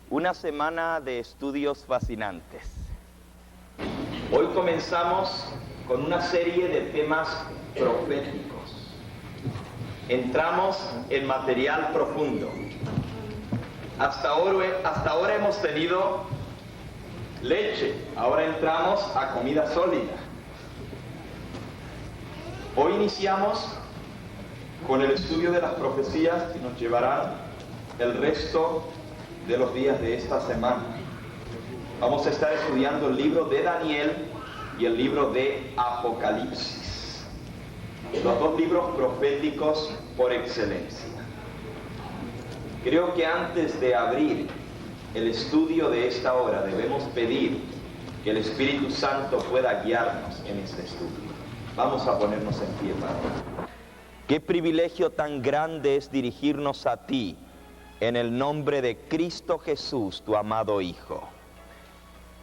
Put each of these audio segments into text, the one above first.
Una semana de estudios fascinantes. Hoy comenzamos con una serie de temas proféticos. Entramos en material profundo. Hasta ahora hemos tenido leche, ahora entramos a comida sólida. Hoy iniciamos con el estudio de las profecías que nos llevarán el resto de los días de esta semana. Vamos a estar estudiando el libro de Daniel y el libro de Apocalipsis, los dos libros proféticos por excelencia. Creo que antes de abrir el estudio de esta hora debemos pedir que el Espíritu Santo pueda guiarnos en este estudio. Vamos a ponernos en pie, Padre. Qué privilegio tan grande es dirigirnos a ti en el nombre de Cristo Jesús, tu amado Hijo.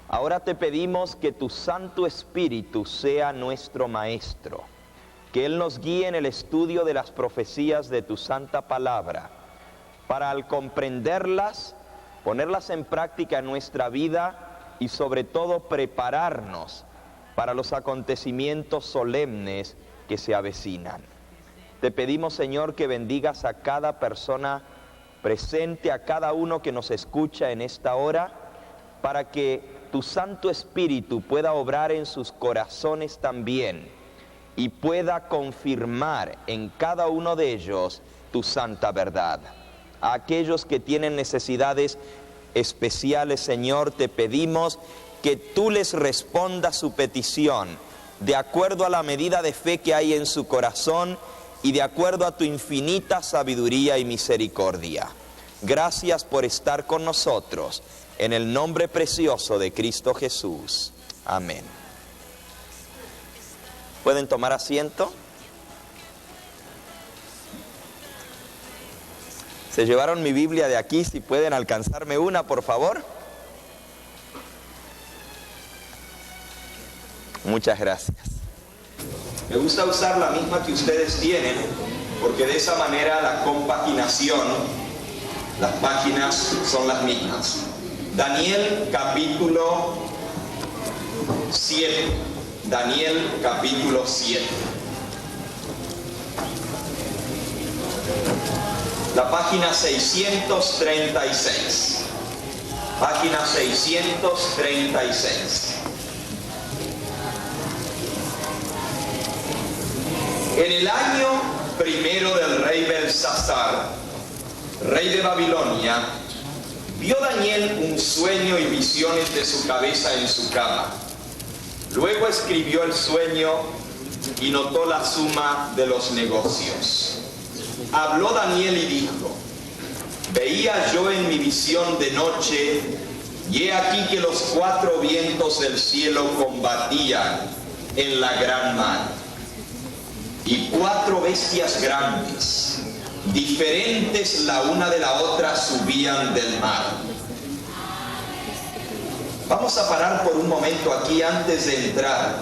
Ahora te pedimos que tu Santo Espíritu sea nuestro Maestro, que Él nos guíe en el estudio de las profecías de tu Santa Palabra, para al comprenderlas, ponerlas en práctica en nuestra vida y sobre todo prepararnos para los acontecimientos solemnes que se avecinan. Te pedimos, Señor, que bendigas a cada persona presente, a cada uno que nos escucha en esta hora, para que tu Santo Espíritu pueda obrar en sus corazones también y pueda confirmar en cada uno de ellos tu santa verdad. A aquellos que tienen necesidades especiales, Señor, te pedimos que tú les respondas su petición de acuerdo a la medida de fe que hay en su corazón y de acuerdo a tu infinita sabiduría y misericordia. Gracias por estar con nosotros, en el nombre precioso de Cristo Jesús. Amén. ¿Pueden tomar asiento? Se llevaron mi Biblia de aquí, si pueden alcanzarme una, por favor. Muchas gracias. Me gusta usar la misma que ustedes tienen, porque de esa manera la compaginación, las páginas son las mismas. Daniel capítulo 7. Daniel capítulo 7. La página 636. Página 636. En el año primero del rey Belsasar, rey de Babilonia, vio Daniel un sueño y visiones de su cabeza en su cama. Luego escribió el sueño y notó la suma de los negocios. Habló Daniel y dijo: veía yo en mi visión de noche, y he aquí que los cuatro vientos del cielo combatían en la gran mar. Y cuatro bestias grandes, diferentes la una de la otra, subían del mar. Vamos a parar por un momento aquí antes de entrar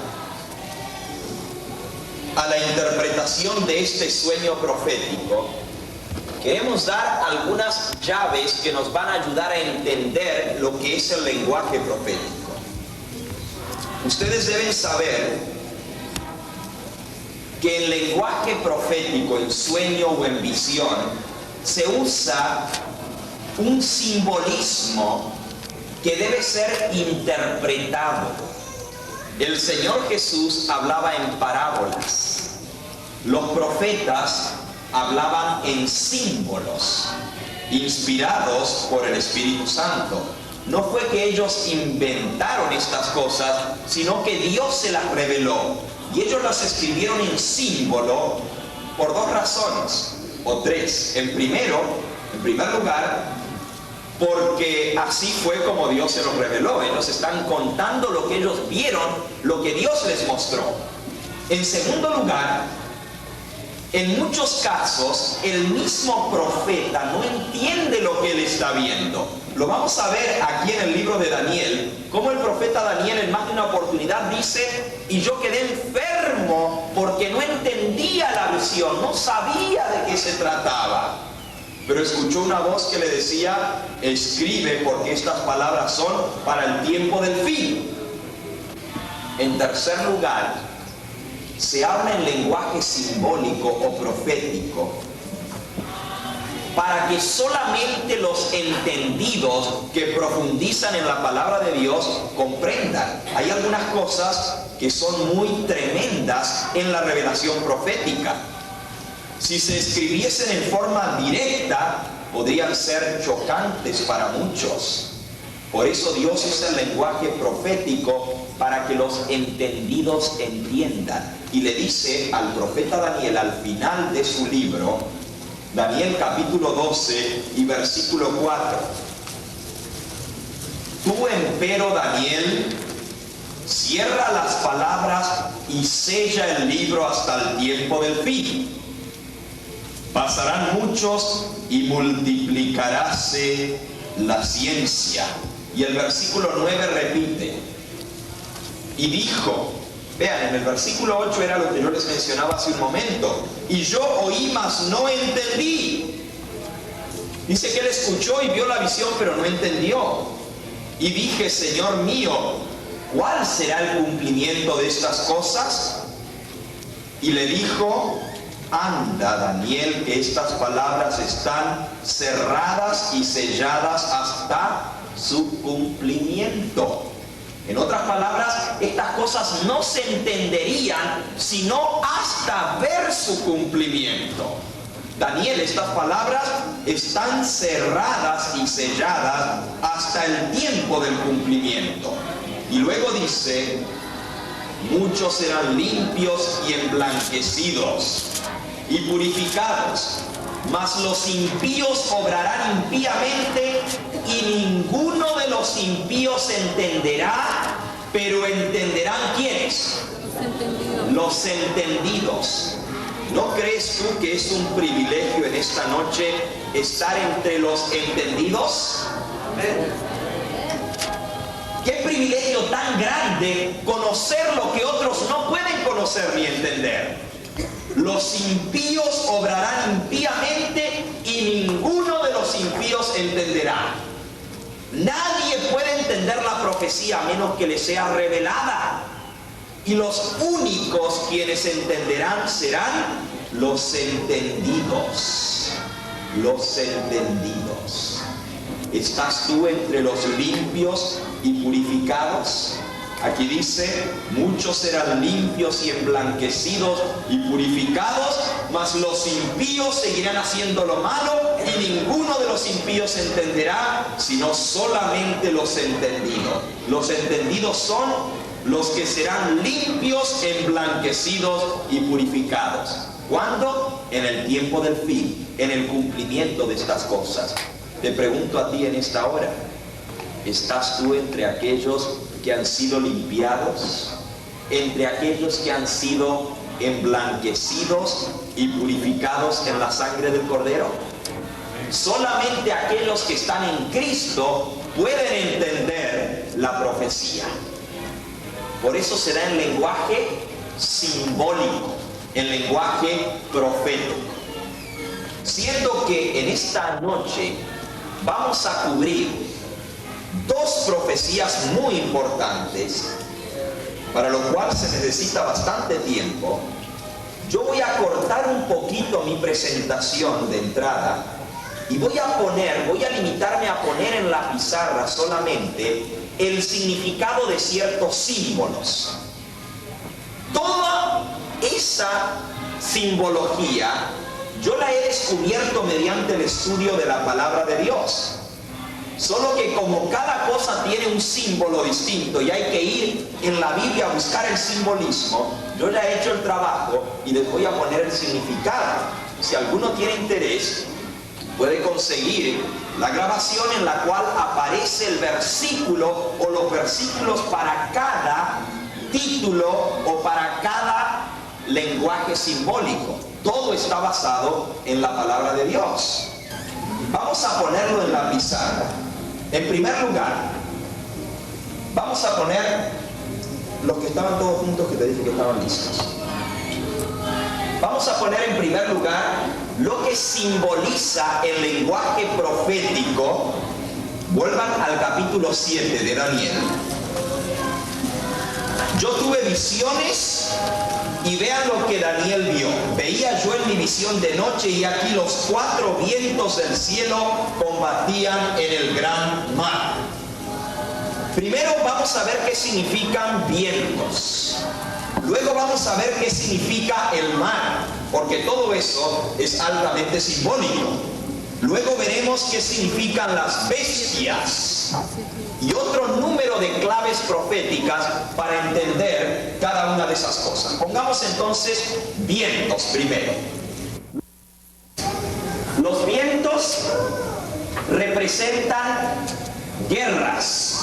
a la interpretación de este sueño profético. Queremos dar algunas llaves que nos van a ayudar a entender lo que es el lenguaje profético. Ustedes deben saber que el lenguaje profético, en sueño o en visión, se usa un simbolismo que debe ser interpretado. El Señor Jesús hablaba en parábolas. Los profetas hablaban en símbolos, inspirados por el Espíritu Santo. No fue que ellos inventaron estas cosas, sino que Dios se las reveló. Y ellos las escribieron en símbolo por dos razones, o tres. En primer lugar, porque así fue como Dios se los reveló. Ellos están contando lo que ellos vieron, lo que Dios les mostró. En segundo lugar, en muchos casos, el mismo profeta no entiende lo que él está viendo. Lo vamos a ver aquí en el libro de Daniel, cómo el profeta Daniel en más de una oportunidad dice: y yo quedé enfermo porque no entendía la visión, no sabía de qué se trataba. pero escuchó una voz que le decía: escribe, porque estas palabras son para el tiempo del fin. En tercer lugar, se habla en lenguaje simbólico o profético para que solamente los entendidos que profundizan en la palabra de Dios comprendan. Hay algunas cosas que son muy tremendas en la revelación profética. Si se escribiesen en forma directa, podrían ser chocantes para muchos. Por eso Dios usa el lenguaje profético para que los entendidos entiendan. Y le dice al profeta Daniel al final de su libro, Daniel capítulo 12 y versículo 4. Tú, empero, Daniel, cierra las palabras y sella el libro hasta el tiempo del fin. Pasarán muchos y multiplicaráse la ciencia. Y el versículo 9 repite: y dijo, vean, en el versículo 8 era lo que yo les mencionaba hace un momento, y yo oí, mas no entendí. Dice que él escuchó y vio la visión, pero no entendió. Y dije: Señor mío, ¿cuál será el cumplimiento de estas cosas? Y le dijo: anda, Daniel, que estas palabras están cerradas y selladas hasta su cumplimiento. En otras palabras, estas cosas no se entenderían sino hasta ver su cumplimiento. Daniel, estas palabras están cerradas y selladas hasta el tiempo del cumplimiento. Y luego dice: muchos serán limpios y emblanquecidos y purificados, mas los impíos obrarán impíamente, y ninguno de los impíos entenderá, pero entenderán ¿quiénes? Los entendidos. ¿No crees tú que es un privilegio en esta noche estar entre los entendidos? Qué privilegio tan grande conocer lo que otros no pueden conocer ni entender. Los impíos obrarán impíamente y ninguno de los impíos entenderá. Nadie puede entender la profecía a menos que le sea revelada. Y los únicos quienes entenderán serán los entendidos. Los entendidos. ¿Estás tú entre los limpios y purificados? Aquí dice: muchos serán limpios y emblanquecidos y purificados, mas los impíos seguirán haciendo lo malo, y ninguno de los impíos entenderá, sino solamente los entendidos. Los entendidos son los que serán limpios, emblanquecidos y purificados. ¿Cuándo? En el tiempo del fin, en el cumplimiento de estas cosas. Te pregunto a ti en esta hora: ¿estás tú entre aquellos que han sido limpiados, entre aquellos que han sido emblanquecidos y purificados en la sangre del Cordero? Solamente aquellos que están en Cristo pueden entender la profecía. Por eso se da en lenguaje simbólico, en lenguaje profético. Siendo que en esta noche vamos a cubrir dos profecías muy importantes, para lo cual se necesita bastante tiempo, yo voy a cortar un poquito mi presentación de entrada y voy a limitarme a poner en la pizarra solamente el significado de ciertos símbolos. Toda esa simbología yo la he descubierto mediante el estudio de la palabra de Dios. Solo que como cada cosa tiene un símbolo distinto y hay que ir en la Biblia a buscar el simbolismo, yo ya he hecho el trabajo y les voy a poner el significado. Si alguno tiene interés, puede conseguir la grabación en la cual aparece el versículo o los versículos para cada título o para cada lenguaje simbólico. Todo está basado en la palabra de Dios. Vamos a ponerlo en la pizarra. En primer lugar, vamos a poner los que estaban todos juntos, que te dije que estaban listos. Vamos a poner en primer lugar lo que simboliza el lenguaje profético, vuelvan al capítulo 7 de Daniel. Yo tuve visiones y vean lo que Daniel vio. Veía yo en mi visión de noche y aquí los 4 vientos del cielo combatían en el gran mar. Primero vamos a ver qué significan vientos. Luego vamos a ver qué significa el mar, porque todo eso es altamente simbólico. Luego veremos qué significan las bestias y otro número de claves proféticas para entender cada una de esas cosas. Pongamos entonces vientos primero. Los vientos representan guerras,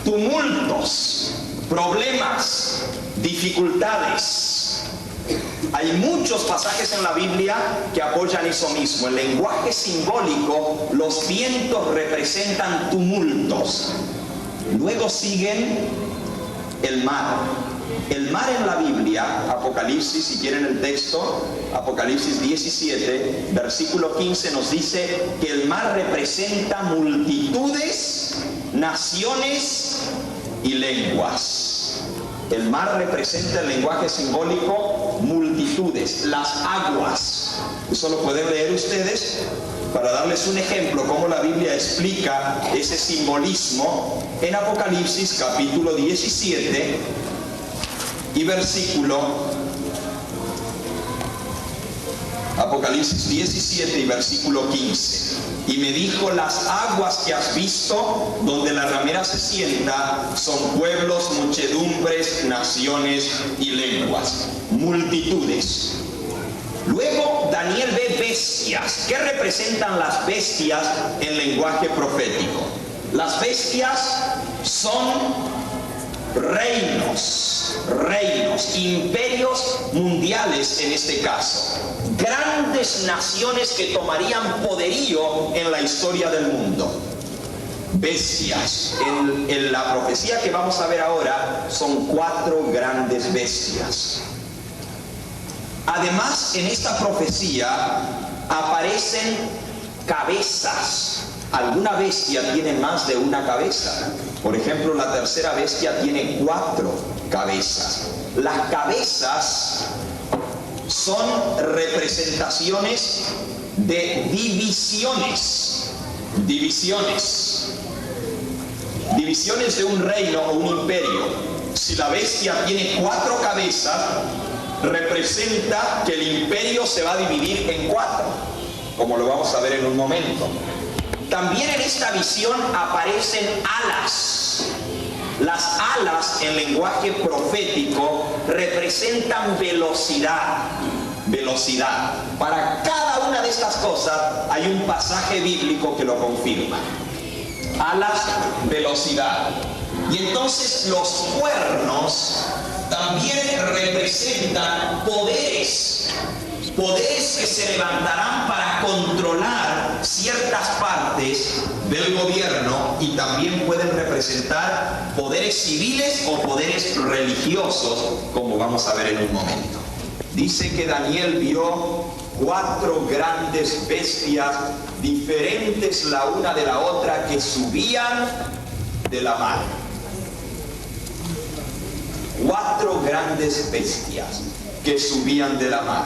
tumultos, problemas, dificultades. Hay muchos pasajes en la Biblia que apoyan eso mismo. El lenguaje simbólico, los vientos representan tumultos. Luego siguen el mar. El mar en la Biblia, Apocalipsis, si quieren el texto, Apocalipsis 17, versículo 15 nos dice que el mar representa multitudes, naciones y lenguas. El mar representa el lenguaje simbólico, multitudes, las aguas. Eso lo pueden leer ustedes para darles un ejemplo cómo la Biblia explica ese simbolismo en Apocalipsis capítulo 17 y versículo Apocalipsis 17 y versículo 15. Y me dijo, las aguas que has visto, donde la ramera se sienta, son pueblos, muchedumbres, naciones y lenguas. Multitudes. Luego Daniel ve bestias. ¿Qué representan las bestias en lenguaje profético? Las bestias son reinos, imperios mundiales en este caso. Grandes naciones que tomarían poderío en la historia del mundo. Bestias. En la profecía que vamos a ver ahora son 4 grandes bestias. Además, en esta profecía aparecen cabezas. Alguna bestia tiene más de una cabeza. Por ejemplo, la tercera bestia tiene 4 cabezas. Las cabezas son representaciones de divisiones. Divisiones de un reino o un imperio. Si la bestia tiene 4 cabezas, representa que el imperio se va a dividir en 4, como lo vamos a ver en un momento. También en esta visión aparecen alas. Las alas en lenguaje profético representan velocidad. Para cada una de estas cosas hay un pasaje bíblico que lo confirma. Alas, velocidad. Y entonces los cuernos también representan poderes que se levantarán para controlar ciertas partes del gobierno y también pueden representar poderes civiles o poderes religiosos, como vamos a ver en un momento. Dice que Daniel vio 4 grandes bestias diferentes la una de la otra que subían de la mar. 4 grandes bestias que subían de la mar.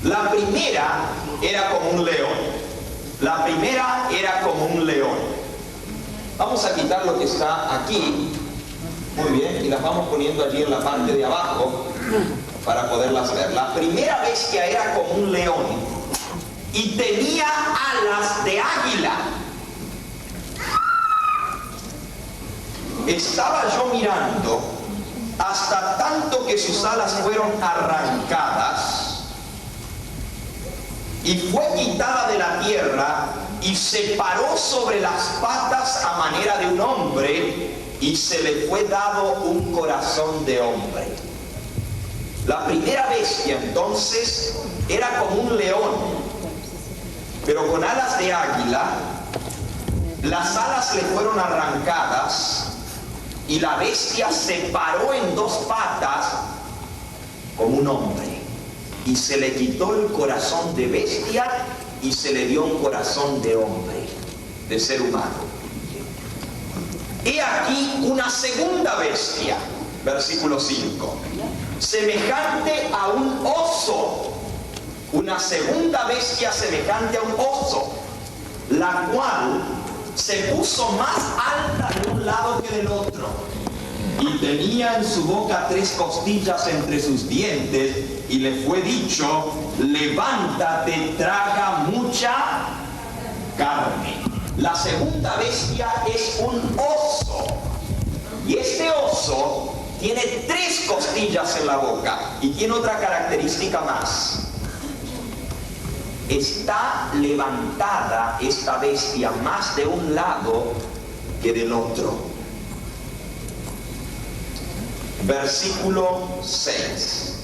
La primera era como un león. Vamos a quitar lo que está aquí. Muy bien, y las vamos poniendo allí en la parte de abajo para poderlas ver. La primera bestia era como un león y tenía alas de águila. Estaba yo mirando hasta tanto que sus alas fueron arrancadas y fue quitada de la tierra y se paró sobre las patas a manera de un hombre y se le fue dado un corazón de hombre. La primera bestia entonces era como un león, pero con alas de águila. Las alas le fueron arrancadas y la bestia se paró en 2 patas como un hombre. y se le quitó el corazón de bestia y se le dio un corazón de hombre, de ser humano. He aquí una segunda bestia, versículo 5, semejante a un oso, una segunda bestia semejante a un oso, la cual se puso más alta de un lado que del otro, y tenía en su boca 3 costillas entre sus dientes, y le fue dicho: levántate, traga mucha carne. La segunda bestia es un oso, y este oso tiene 3 costillas en la boca, y tiene otra característica más. Está levantada esta bestia más de un lado que del otro. Versículo 6.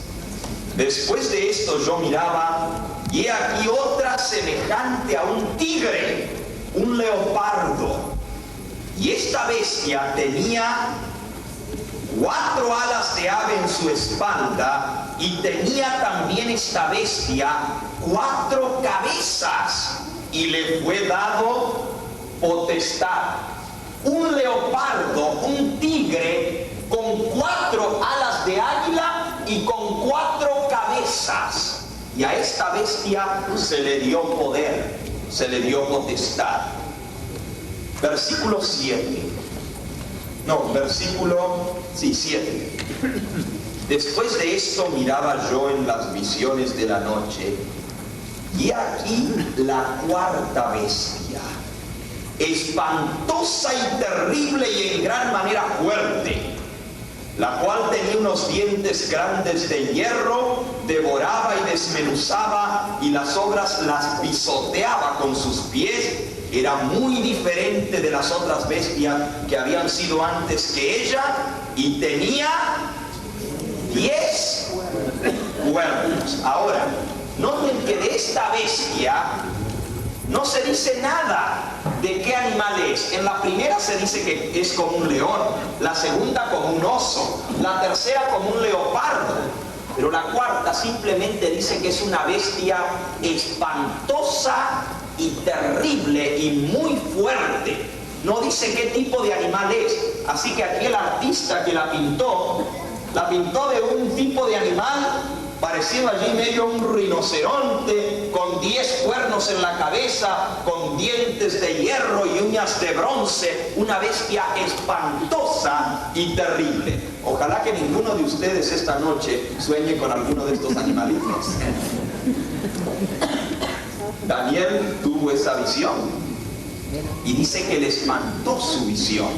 Después de esto yo miraba, y he aquí otra semejante a un tigre, un leopardo. Y esta bestia tenía 4 alas de ave en su espalda, y tenía también esta bestia 4 cabezas, y le fue dado potestad. Un leopardo, un tigre, con 4 alas de águila y con 4 cabezas. Y a esta bestia se le dio poder, se le dio potestad. Versículo 7. No, versículo 7. Después de esto miraba yo en las visiones de la noche, y aquí la 4ª bestia, espantosa y terrible y en gran manera fuerte, la cual tenía unos dientes grandes de hierro, devoraba y desmenuzaba, y las obras las pisoteaba con sus pies. Era muy diferente de las otras bestias que habían sido antes que ella, y tenía 10 cuernos. Ahora, noten que de esta bestia no se dice nada de qué animal es. En la primera se dice que es como un león, la segunda como un oso, la tercera como un leopardo, pero la 4ª simplemente dice que es una bestia espantosa y terrible y muy fuerte. No dice qué tipo de animal es. Así que aquí el artista que la pintó de un tipo de animal parecido allí medio a un rinoceronte, con 10 cuernos en la cabeza, con dientes de hierro y uñas de bronce, una bestia espantosa y terrible. Ojalá que ninguno de ustedes esta noche sueñe con alguno de estos animalitos. Daniel tuvo esa visión y dice que le espantó su visión.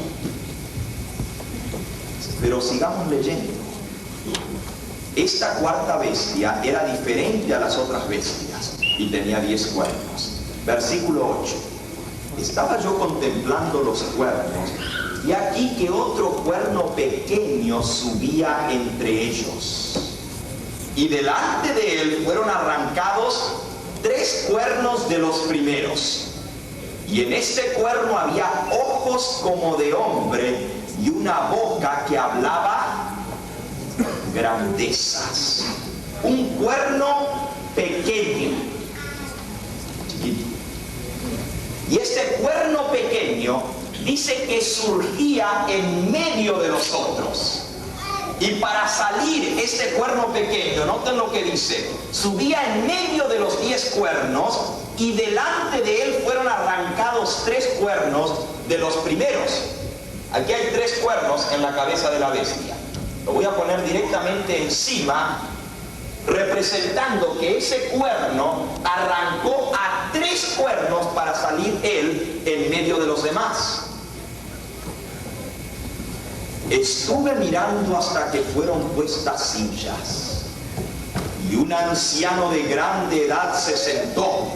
Pero sigamos leyendo. Esta 4ª bestia era diferente a las otras bestias y tenía 10 cuernos. Versículo 8. Estaba yo contemplando los cuernos, y aquí que otro cuerno pequeño subía entre ellos. Y delante de él fueron arrancados 3 cuernos de los primeros. Y en este cuerno había ojos como de hombre y una boca que hablaba grandezas. Un cuerno pequeño, chiquito. Y este cuerno pequeño dice que surgía en medio de los otros. Y para salir este cuerno pequeño, noten lo que dice, subía en medio de los 10 cuernos, y delante de él fueron arrancados 3 cuernos de los primeros. Aquí hay 3 cuernos en la cabeza de la bestia. Lo voy a poner directamente encima, representando que ese cuerno arrancó a 3 cuernos para salir él en medio de los demás. Estuve mirando hasta que fueron puestas sillas, y un anciano de grande edad se sentó,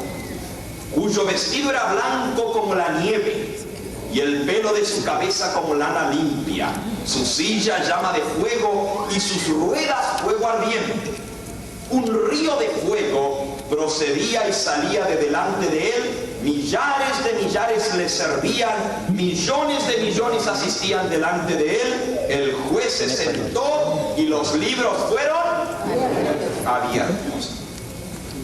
cuyo vestido era blanco como la nieve, y el pelo de su cabeza como lana limpia, su silla llama de fuego y sus ruedas fuego ardiente. Un río de fuego procedía y salía de delante de él, millares de millares le servían, millones de millones asistían delante de él. El juez se sentó y los libros fueron Abiertos.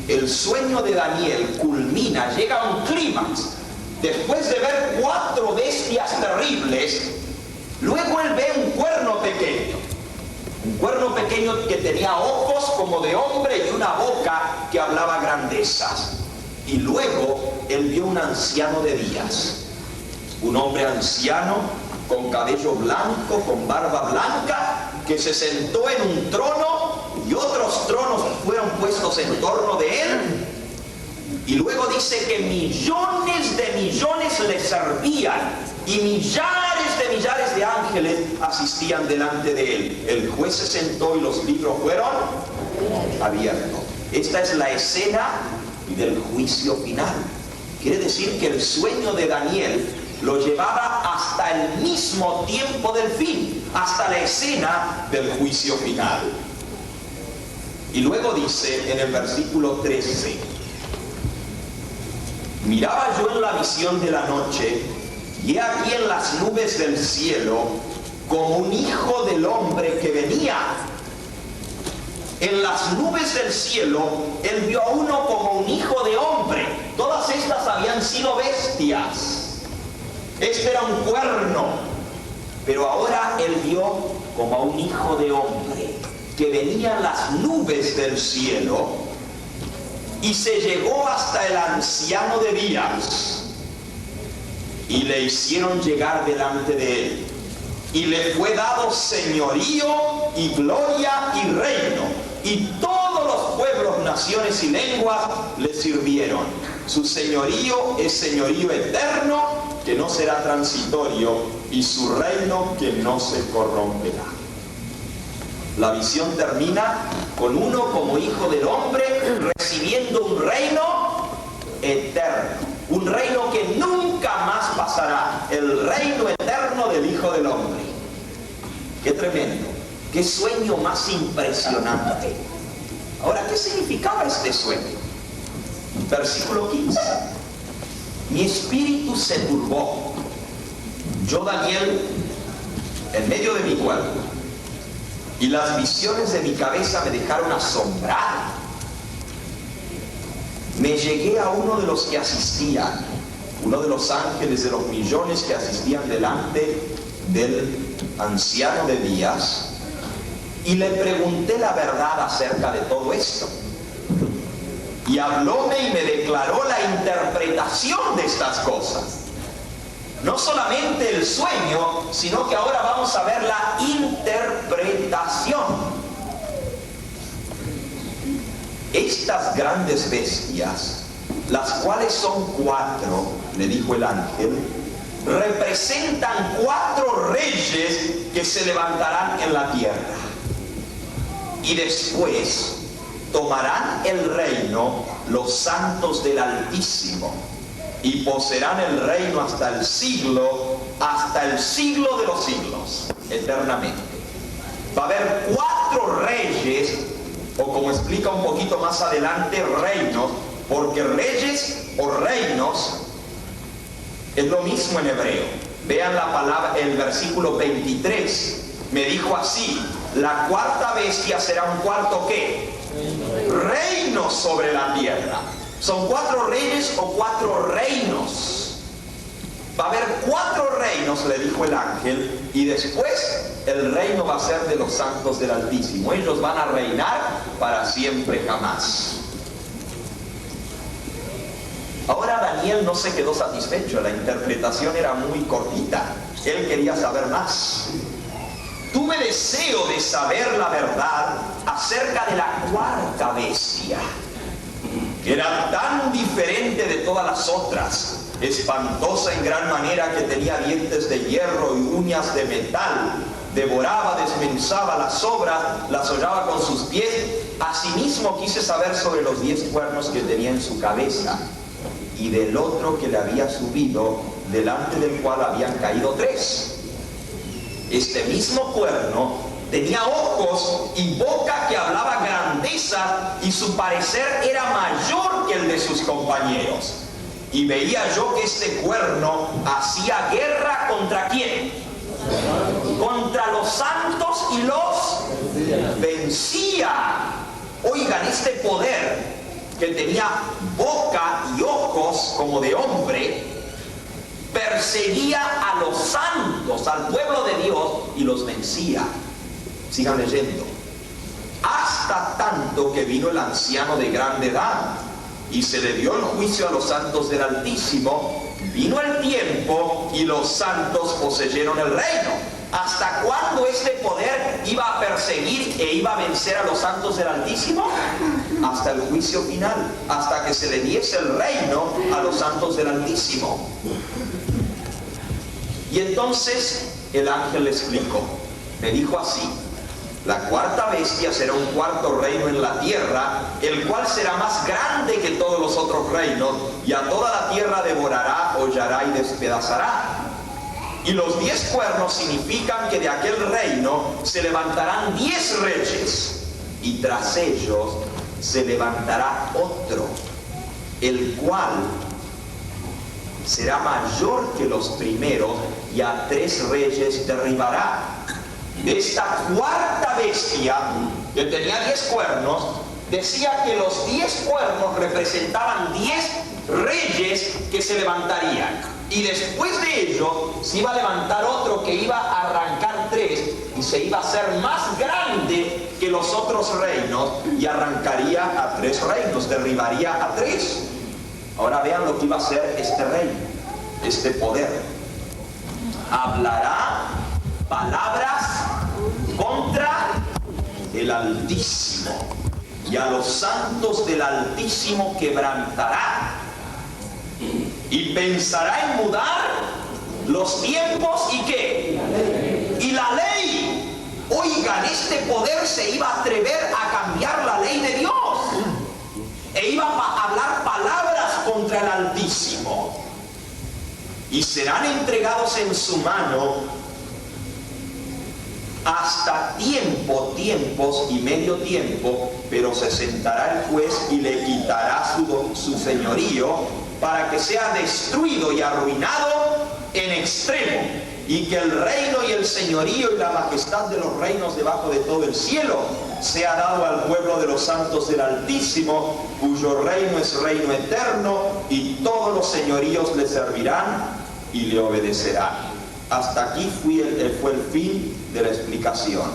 El sueño de Daniel culmina, llega a un clímax. Después de ver 4 bestias terribles, luego él ve un cuerno pequeño. Un cuerno pequeño que tenía ojos como de hombre y una boca que hablaba grandezas. Y luego él vio un anciano de días. Un hombre anciano con cabello blanco, con barba blanca, que se sentó en un trono y otros tronos fueron puestos en torno de él. Y luego dice que millones de millones le servían y millares de ángeles asistían delante de él. El juez se sentó y los libros fueron abiertos. Esta es la escena del juicio final. Quiere decir que el sueño de Daniel lo llevaba hasta el mismo tiempo del fin, hasta la escena del juicio final. Y luego dice en el versículo 13: miraba yo en la visión de la noche, y he aquí en las nubes del cielo, como un hijo del hombre que venía. En las nubes del cielo, él vio a uno como un hijo de hombre. Todas estas habían sido bestias. Este era un cuerno. Pero ahora él vio como a un hijo de hombre que venía en las nubes del cielo y se llegó hasta el anciano de días. Y le hicieron llegar delante de él. Y le fue dado señorío y gloria y reino. Y todos los pueblos, naciones y lenguas le sirvieron. Su señorío es señorío eterno, que no será transitorio, y su reino que no se corromperá. La visión termina con uno como hijo del hombre recibiendo un reino eterno. Un reino que nunca más pasará. El reino eterno del Hijo del Hombre. ¡Qué tremendo! ¡Qué sueño más impresionante! Ahora, ¿qué significaba este sueño? Versículo 15. Mi espíritu se turbó. Yo, Daniel, en medio de mi cuerpo. Y las visiones de mi cabeza me dejaron asombrado. Me llegué a uno de los que asistían, uno de los ángeles de los millones que asistían delante del anciano de días, y le pregunté la verdad acerca de todo esto. Y hablóme y me declaró la interpretación de estas cosas. No solamente el sueño, sino que ahora vamos a ver la interpretación. Estas grandes bestias, las cuales son 4, le dijo el ángel, representan 4 reyes que se levantarán en la tierra. Y después tomarán el reino los santos del Altísimo y poseerán el reino hasta el siglo de los siglos, eternamente. Va a haber 4 reyes, o como explica un poquito más adelante, reinos, porque reyes o reinos es lo mismo en hebreo. Vean la palabra, el versículo 23, me dijo así: la cuarta bestia será un cuarto ¿qué? Reino sobre la tierra. Son 4 reyes o 4 reinos. Va a haber 4 reinos, le dijo el ángel, y después el reino va a ser de los santos del Altísimo. Ellos van a reinar para siempre jamás. Ahora Daniel no se quedó satisfecho, la interpretación era muy cortita. Él quería saber más. Tuve deseo de saber la verdad acerca de la cuarta bestia, que era tan diferente de todas las otras, espantosa en gran manera, que tenía dientes de hierro y uñas de metal, devoraba, desmenuzaba las obras, las hollaba con sus pies. Asimismo quise saber sobre los 10 cuernos que tenía en su cabeza, y del otro que le había subido, delante del cual habían caído 3. Este mismo cuerno tenía ojos y boca que hablaba grandeza, y su parecer era mayor que el de sus compañeros. Y veía yo que este cuerno hacía guerra ¿contra quién? Contra los santos, y los vencía. Oigan, este poder que tenía boca y ojos como de hombre, perseguía a los santos, al pueblo de Dios, y los vencía. Sigan leyendo. Hasta tanto que vino el anciano de grande edad y se le dio el juicio a los santos del Altísimo. Vino el tiempo y los santos poseyeron el reino. ¿Hasta cuándo este poder iba a perseguir e iba a vencer a los santos del Altísimo? Hasta el juicio final, hasta que se le diese el reino a los santos del Altísimo. Y entonces el ángel le explicó, me dijo así: la cuarta bestia será un cuarto reino en la tierra, el cual será más grande que todos los otros reinos, y a toda la tierra devorará, hollará y despedazará. Y los 10 cuernos significan que de aquel reino se levantarán 10 reyes, y tras ellos se levantará otro, el cual será mayor que los primeros, y a 3 reyes derribará. Esta cuarta bestia, que tenía 10 cuernos, decía que los 10 cuernos representaban 10 reyes que se levantarían. Y después de ello, se iba a levantar otro que iba a arrancar 3 y se iba a hacer más grande que los otros reinos y arrancaría a 3 reinos, derribaría a 3. Ahora vean lo que iba a hacer este reino, este poder. Hablará palabras contra el Altísimo, y a los santos del Altísimo quebrantará, y pensará en mudar los tiempos y ¿qué? Y la ley. Oigan, este poder se iba a atrever a cambiar la ley de Dios e iba a hablar palabras contra el Altísimo, y serán entregados en su mano hasta tiempos y medio tiempo, pero se sentará el juez y le quitará su señorío, para que sea destruido y arruinado en extremo, y que el reino y el señorío y la majestad de los reinos debajo de todo el cielo sea dado al pueblo de los santos del Altísimo, cuyo reino es reino eterno, y todos los señoríos le servirán y le obedecerán. Hasta aquí fue el fin de la explicación.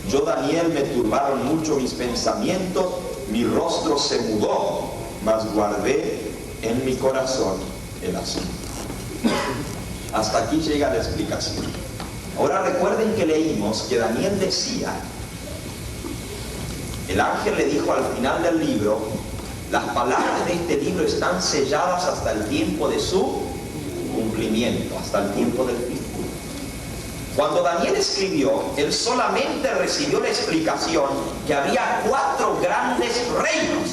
Yo, Daniel, me turbaron mucho mis pensamientos, mi rostro se mudó, mas guardé en mi corazón el asunto. Hasta aquí llega la explicación. Ahora recuerden que leímos que Daniel decía, el ángel le dijo al final del libro, las palabras de este libro están selladas hasta el tiempo de su cumplimiento, hasta el tiempo del fin. Cuando Daniel escribió, él solamente recibió la explicación que había 4 grandes reinos,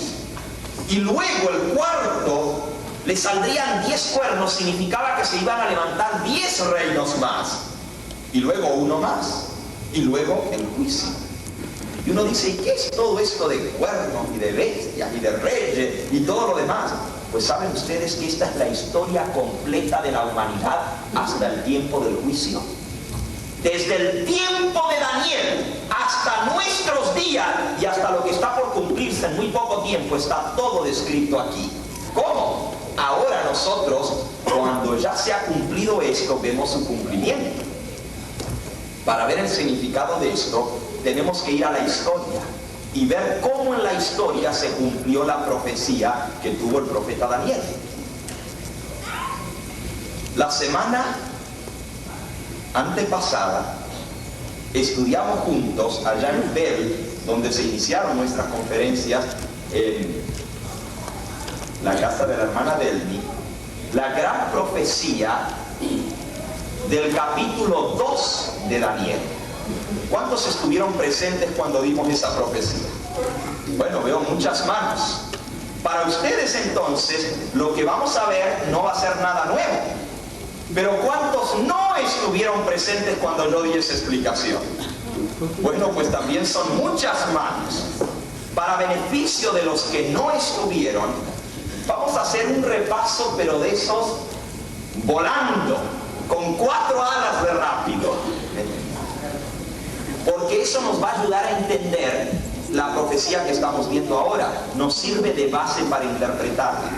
y luego el cuarto le saldrían 10 cuernos, significaba que se iban a levantar 10 reinos más, y luego uno más, y luego el juicio. Y uno dice, ¿y qué es todo esto de cuernos y de bestias y de reyes y todo lo demás? Pues saben ustedes que esta es la historia completa de la humanidad hasta el tiempo del juicio. Desde el tiempo de Daniel hasta nuestros días y hasta lo que está por cumplirse en muy poco tiempo, está todo descrito aquí. ¿Cómo? Ahora nosotros, cuando ya se ha cumplido esto, vemos su cumplimiento. Para ver el significado de esto, tenemos que ir a la historia y ver cómo en la historia se cumplió la profecía que tuvo el profeta Daniel. La semana antepasada estudiamos juntos allá en Bell, donde se iniciaron nuestras conferencias en la casa de la hermana Delmi, la gran profecía del capítulo 2 de Daniel. ¿Cuántos estuvieron presentes cuando dimos esa profecía? Bueno, veo muchas manos. Para ustedes entonces, lo que vamos a ver no va a ser nada nuevo. Pero ¿cuántos no estuvieron presentes cuando yo di esa explicación? Bueno, pues también son muchas manos. Para beneficio de los que no estuvieron, vamos a hacer un repaso, pero de esos volando, con 4 alas de rápido. Porque eso nos va a ayudar a entender la profecía que estamos viendo ahora, nos sirve de base para interpretarla.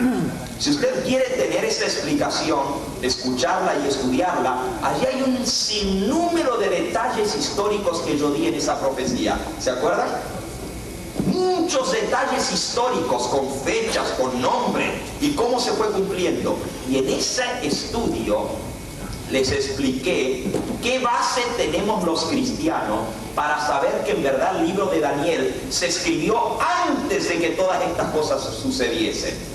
Si usted quiere tener esa explicación, escucharla y estudiarla, allí hay un sinnúmero de detalles históricos que yo di en esa profecía. ¿Se acuerdan? Muchos detalles históricos, con fechas, con nombre y cómo se fue cumpliendo. Y en ese estudio les expliqué qué base tenemos los cristianos para saber que en verdad el libro de Daniel se escribió antes de que todas estas cosas sucediesen.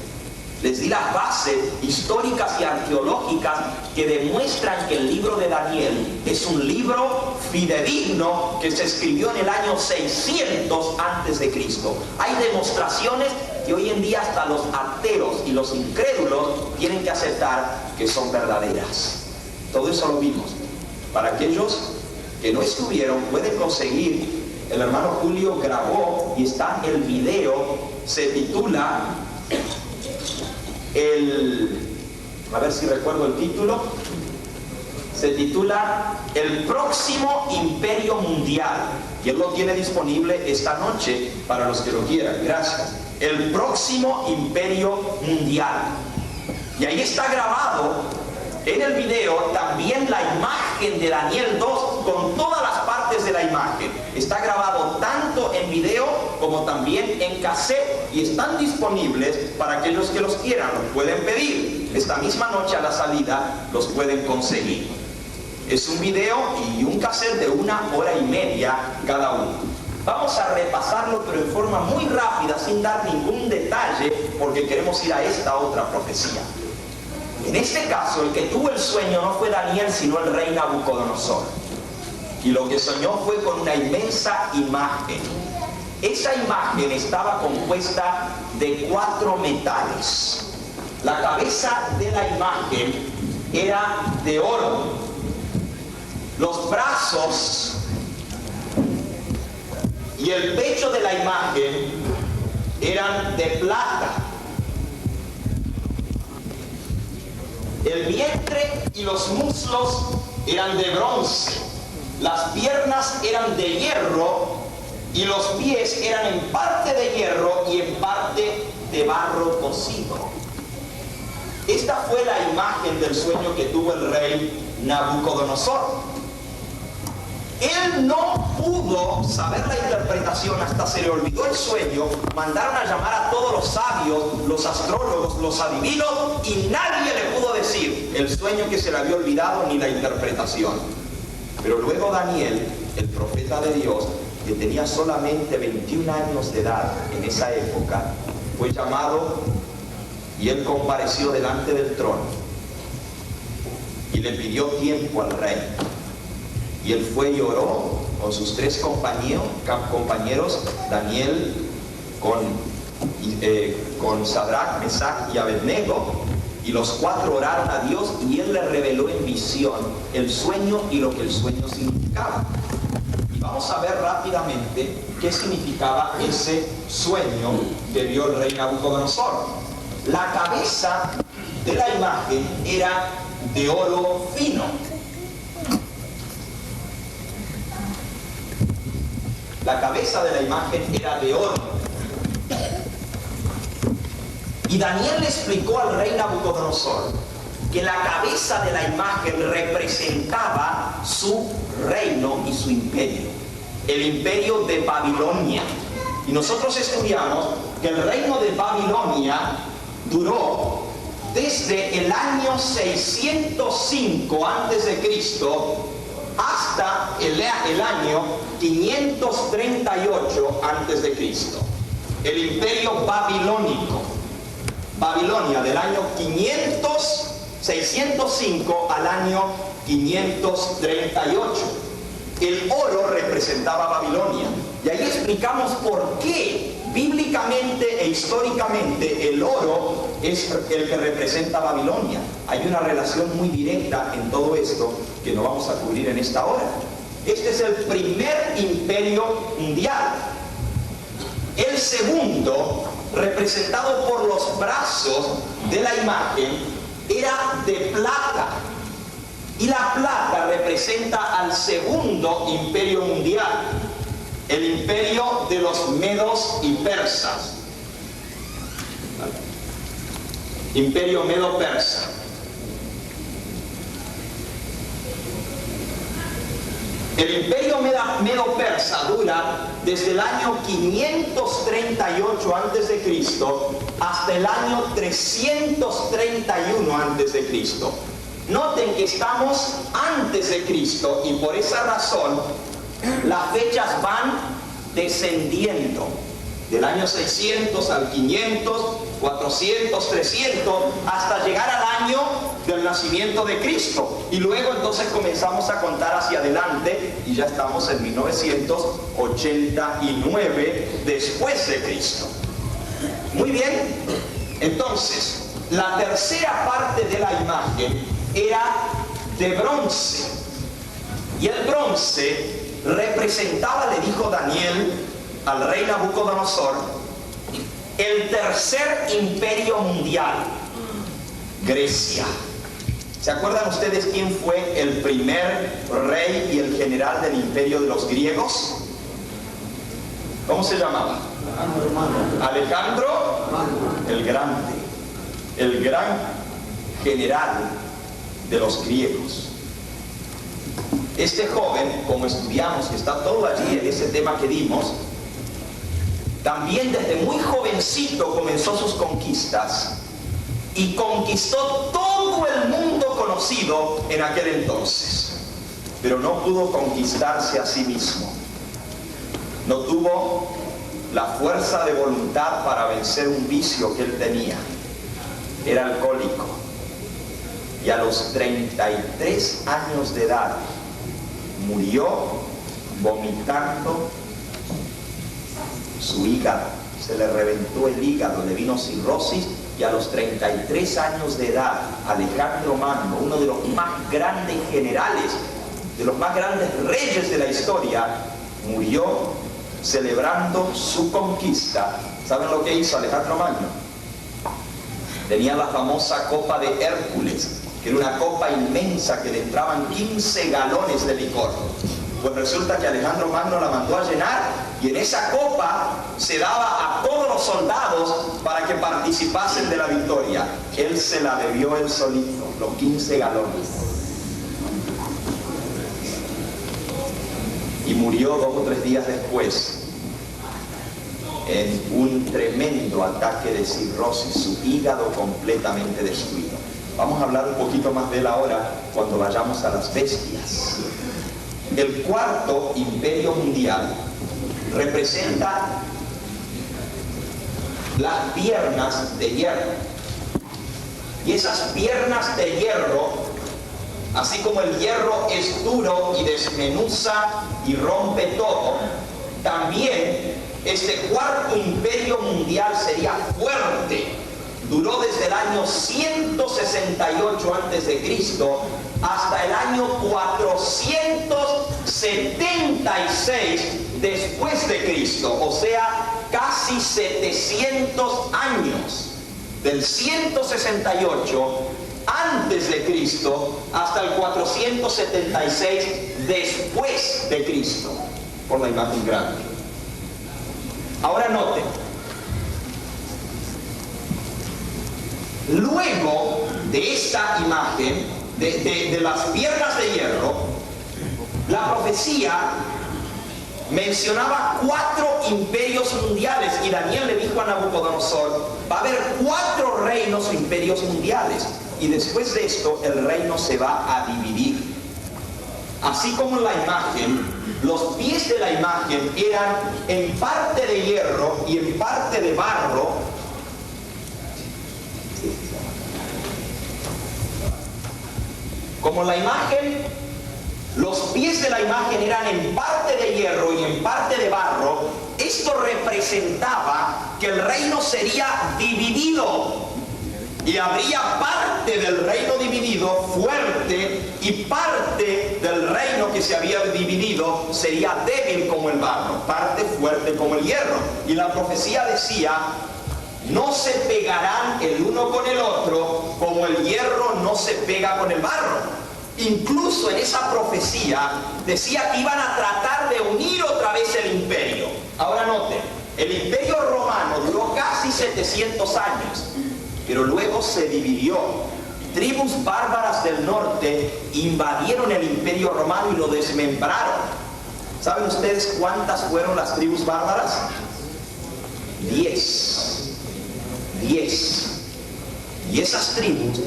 Les di las bases históricas y arqueológicas que demuestran que el libro de Daniel es un libro fidedigno que se escribió en el año 600 antes de Cristo. Hay demostraciones que hoy en día hasta los ateos y los incrédulos tienen que aceptar que son verdaderas. Todo eso lo vimos. Para aquellos que no estuvieron, pueden conseguir. El hermano Julio grabó y está el video. Se titula a ver si recuerdo el título. Se titula El próximo imperio mundial. Y él lo tiene disponible esta noche para los que lo quieran. Gracias. El próximo imperio mundial. Y ahí está grabado en el video también la imagen de Daniel 2 con todas las partes de la imagen. Está grabado tanto en video como también en cassette y están disponibles para aquellos que los quieran. Los pueden pedir. Esta misma noche a la salida los pueden conseguir. Es un video y un cassette de 1 hora y media cada uno. Vamos a repasarlo pero en forma muy rápida, sin dar ningún detalle, porque queremos ir a esta otra profecía. En este caso, el que tuvo el sueño no fue Daniel, sino el rey Nabucodonosor. Y lo que soñó fue con una inmensa imagen. Esa imagen estaba compuesta de 4 metales. La cabeza de la imagen era de oro. Los brazos y el pecho de la imagen eran de plata. El vientre y los muslos eran de bronce, las piernas eran de hierro y los pies eran en parte de hierro y en parte de barro cocido. Esta fue la imagen del sueño que tuvo el rey Nabucodonosor. Él no pudo saber la interpretación, hasta se le olvidó el sueño. Mandaron a llamar a todos los sabios, los astrólogos, los adivinos, y nadie le pudo decir el sueño que se le había olvidado ni la interpretación. Pero luego Daniel, el profeta de Dios, que tenía solamente 21 años de edad en esa época, fue llamado y él compareció delante del trono y le pidió tiempo al rey. Y él fue y oró con sus 3 compañeros, Daniel, con Sadrach, Mesach y Abednego, y los 4 oraron a Dios y él le reveló en visión el sueño y lo que el sueño significaba. Y vamos a ver rápidamente qué significaba ese sueño que vio el rey Nabucodonosor. La cabeza de la imagen era de oro fino. La cabeza de la imagen era de oro. Y Daniel le explicó al rey Nabucodonosor que la cabeza de la imagen representaba su reino y su imperio. El imperio de Babilonia. Y nosotros estudiamos que el reino de Babilonia duró desde el año 605 a.C. hasta el año 538 a.C. El imperio babilónico. Babilonia del año 605 al año 538. El oro representaba Babilonia. Y ahí explicamos por qué bíblicamente e históricamente el oro es el que representa Babilonia. Hay una relación muy directa en todo esto que no vamos a cubrir en esta hora. Este es el primer imperio mundial. El segundo, representado por los brazos de la imagen, era de plata. Y la plata representa al segundo imperio mundial. el imperio de los medos y persas. Imperio medo-persa. El imperio medo-persa dura desde el año 538 a.C. hasta el año 331 a.C. Noten que estamos antes de Cristo y por esa razón las fechas van descendiendo. Del año 600 al 500, 400, 300, hasta llegar al año del nacimiento de Cristo. Y luego entonces comenzamos a contar hacia adelante y ya estamos en 1989 después de Cristo. Muy bien, entonces, la tercera parte de la imagen era de bronce. Y el bronce representaba, le dijo Daniel al rey Nabucodonosor, el tercer imperio mundial, Grecia. ¿Se acuerdan ustedes quién fue el primer rey y el general del imperio de los griegos? ¿Cómo se llamaba? Alejandro el Grande, el gran general de los griegos. Este joven, como estudiamos, que está todo allí en ese tema que dimos, también desde muy jovencito comenzó sus conquistas y conquistó todo el mundo conocido en aquel entonces, pero no pudo conquistarse a sí mismo. No tuvo la fuerza de voluntad para vencer un vicio que él tenía. Era alcohólico y a los 33 años de edad murió vomitando su hígado. Se le reventó el hígado, le vino cirrosis y a los 33 años de edad Alejandro Magno, uno de los más grandes generales, de los más grandes reyes de la historia, murió celebrando su conquista. ¿Saben lo que hizo Alejandro Magno? Tenía la famosa copa de Hércules, que era una copa inmensa que le entraban 15 galones de licor. Pues resulta que Alejandro Magno la mandó a llenar y en esa copa se daba a todos los soldados para que participasen de la victoria. Él se la bebió él solito, los 15 galones. Y murió 2 o 3 días después en un tremendo ataque de cirrosis, su hígado completamente destruido. Vamos a hablar un poquito más de él ahora cuando vayamos a las bestias. El cuarto imperio mundial representa las piernas de hierro. Y esas piernas de hierro, así como el hierro es duro y desmenuza y rompe todo, también este cuarto imperio mundial sería fuerte. Duró desde el año 168 a.C. hasta el año 476 después de Cristo, o sea, casi 700 años, del 168 antes de Cristo hasta el 476 después de Cristo, por la imagen grande. Ahora noten, luego de esta imagen, de las piernas de hierro, la profecía mencionaba 4 imperios mundiales y Daniel le dijo a Nabucodonosor, va a haber 4 reinos o imperios mundiales y después de esto el reino se va a dividir. Así como en la imagen, los pies de la imagen eran en parte de hierro y en parte de barro. Como la imagen, los pies de la imagen eran en parte de hierro y en parte de barro, esto representaba que el reino sería dividido y habría parte del reino dividido fuerte y parte del reino que se había dividido sería débil como el barro, parte fuerte como el hierro. Y la profecía decía, no se pegarán el uno con el otro como el hierro no se pega con el barro. Incluso en esa profecía decía que iban a tratar de unir otra vez el imperio. Ahora noten, el imperio romano duró casi 700 años, pero luego se dividió. Tribus bárbaras del norte invadieron el imperio romano y lo desmembraron. ¿Saben ustedes cuántas fueron las tribus bárbaras? 10. Y esas tribus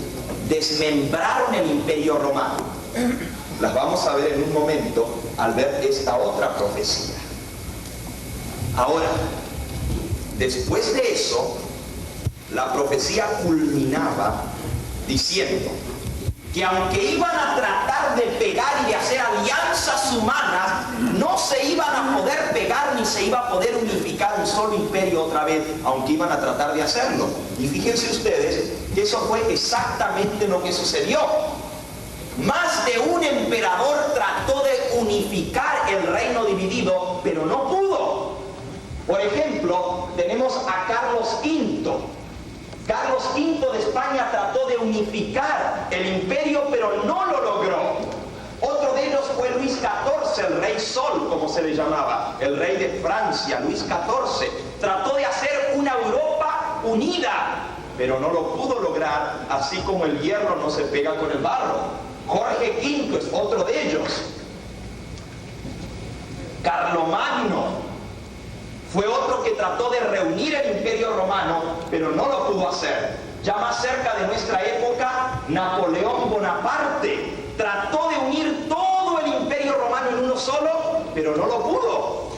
desmembraron el imperio romano. Las vamos a ver en un momento al ver esta otra profecía. Ahora, después de eso, la profecía culminaba diciendo que aunque iban a tratar de pegar y de hacer alianzas humanas, no se iban a poder pegar ni se iba a poder unificar un solo imperio otra vez, aunque iban a tratar de hacerlo. Y fíjense ustedes que eso fue exactamente lo que sucedió. Más de un emperador trató de unificar el reino dividido, pero no pudo. Por ejemplo, tenemos a Carlos V. Carlos V de España trató de unificar el imperio, pero no lo logró. Otro de ellos fue Luis XIV, el rey Sol, como se le llamaba, el rey de Francia, Luis XIV. Trató de hacer una Europa unida, pero no lo pudo lograr, así como el hierro no se pega con el barro. Jorge V es otro de ellos. Carlomagno fue otro que trató de reunir el imperio romano, pero no lo pudo hacer. Ya más cerca de nuestra época, Napoleón Bonaparte trató de unir todo el imperio romano en uno solo, pero no lo pudo.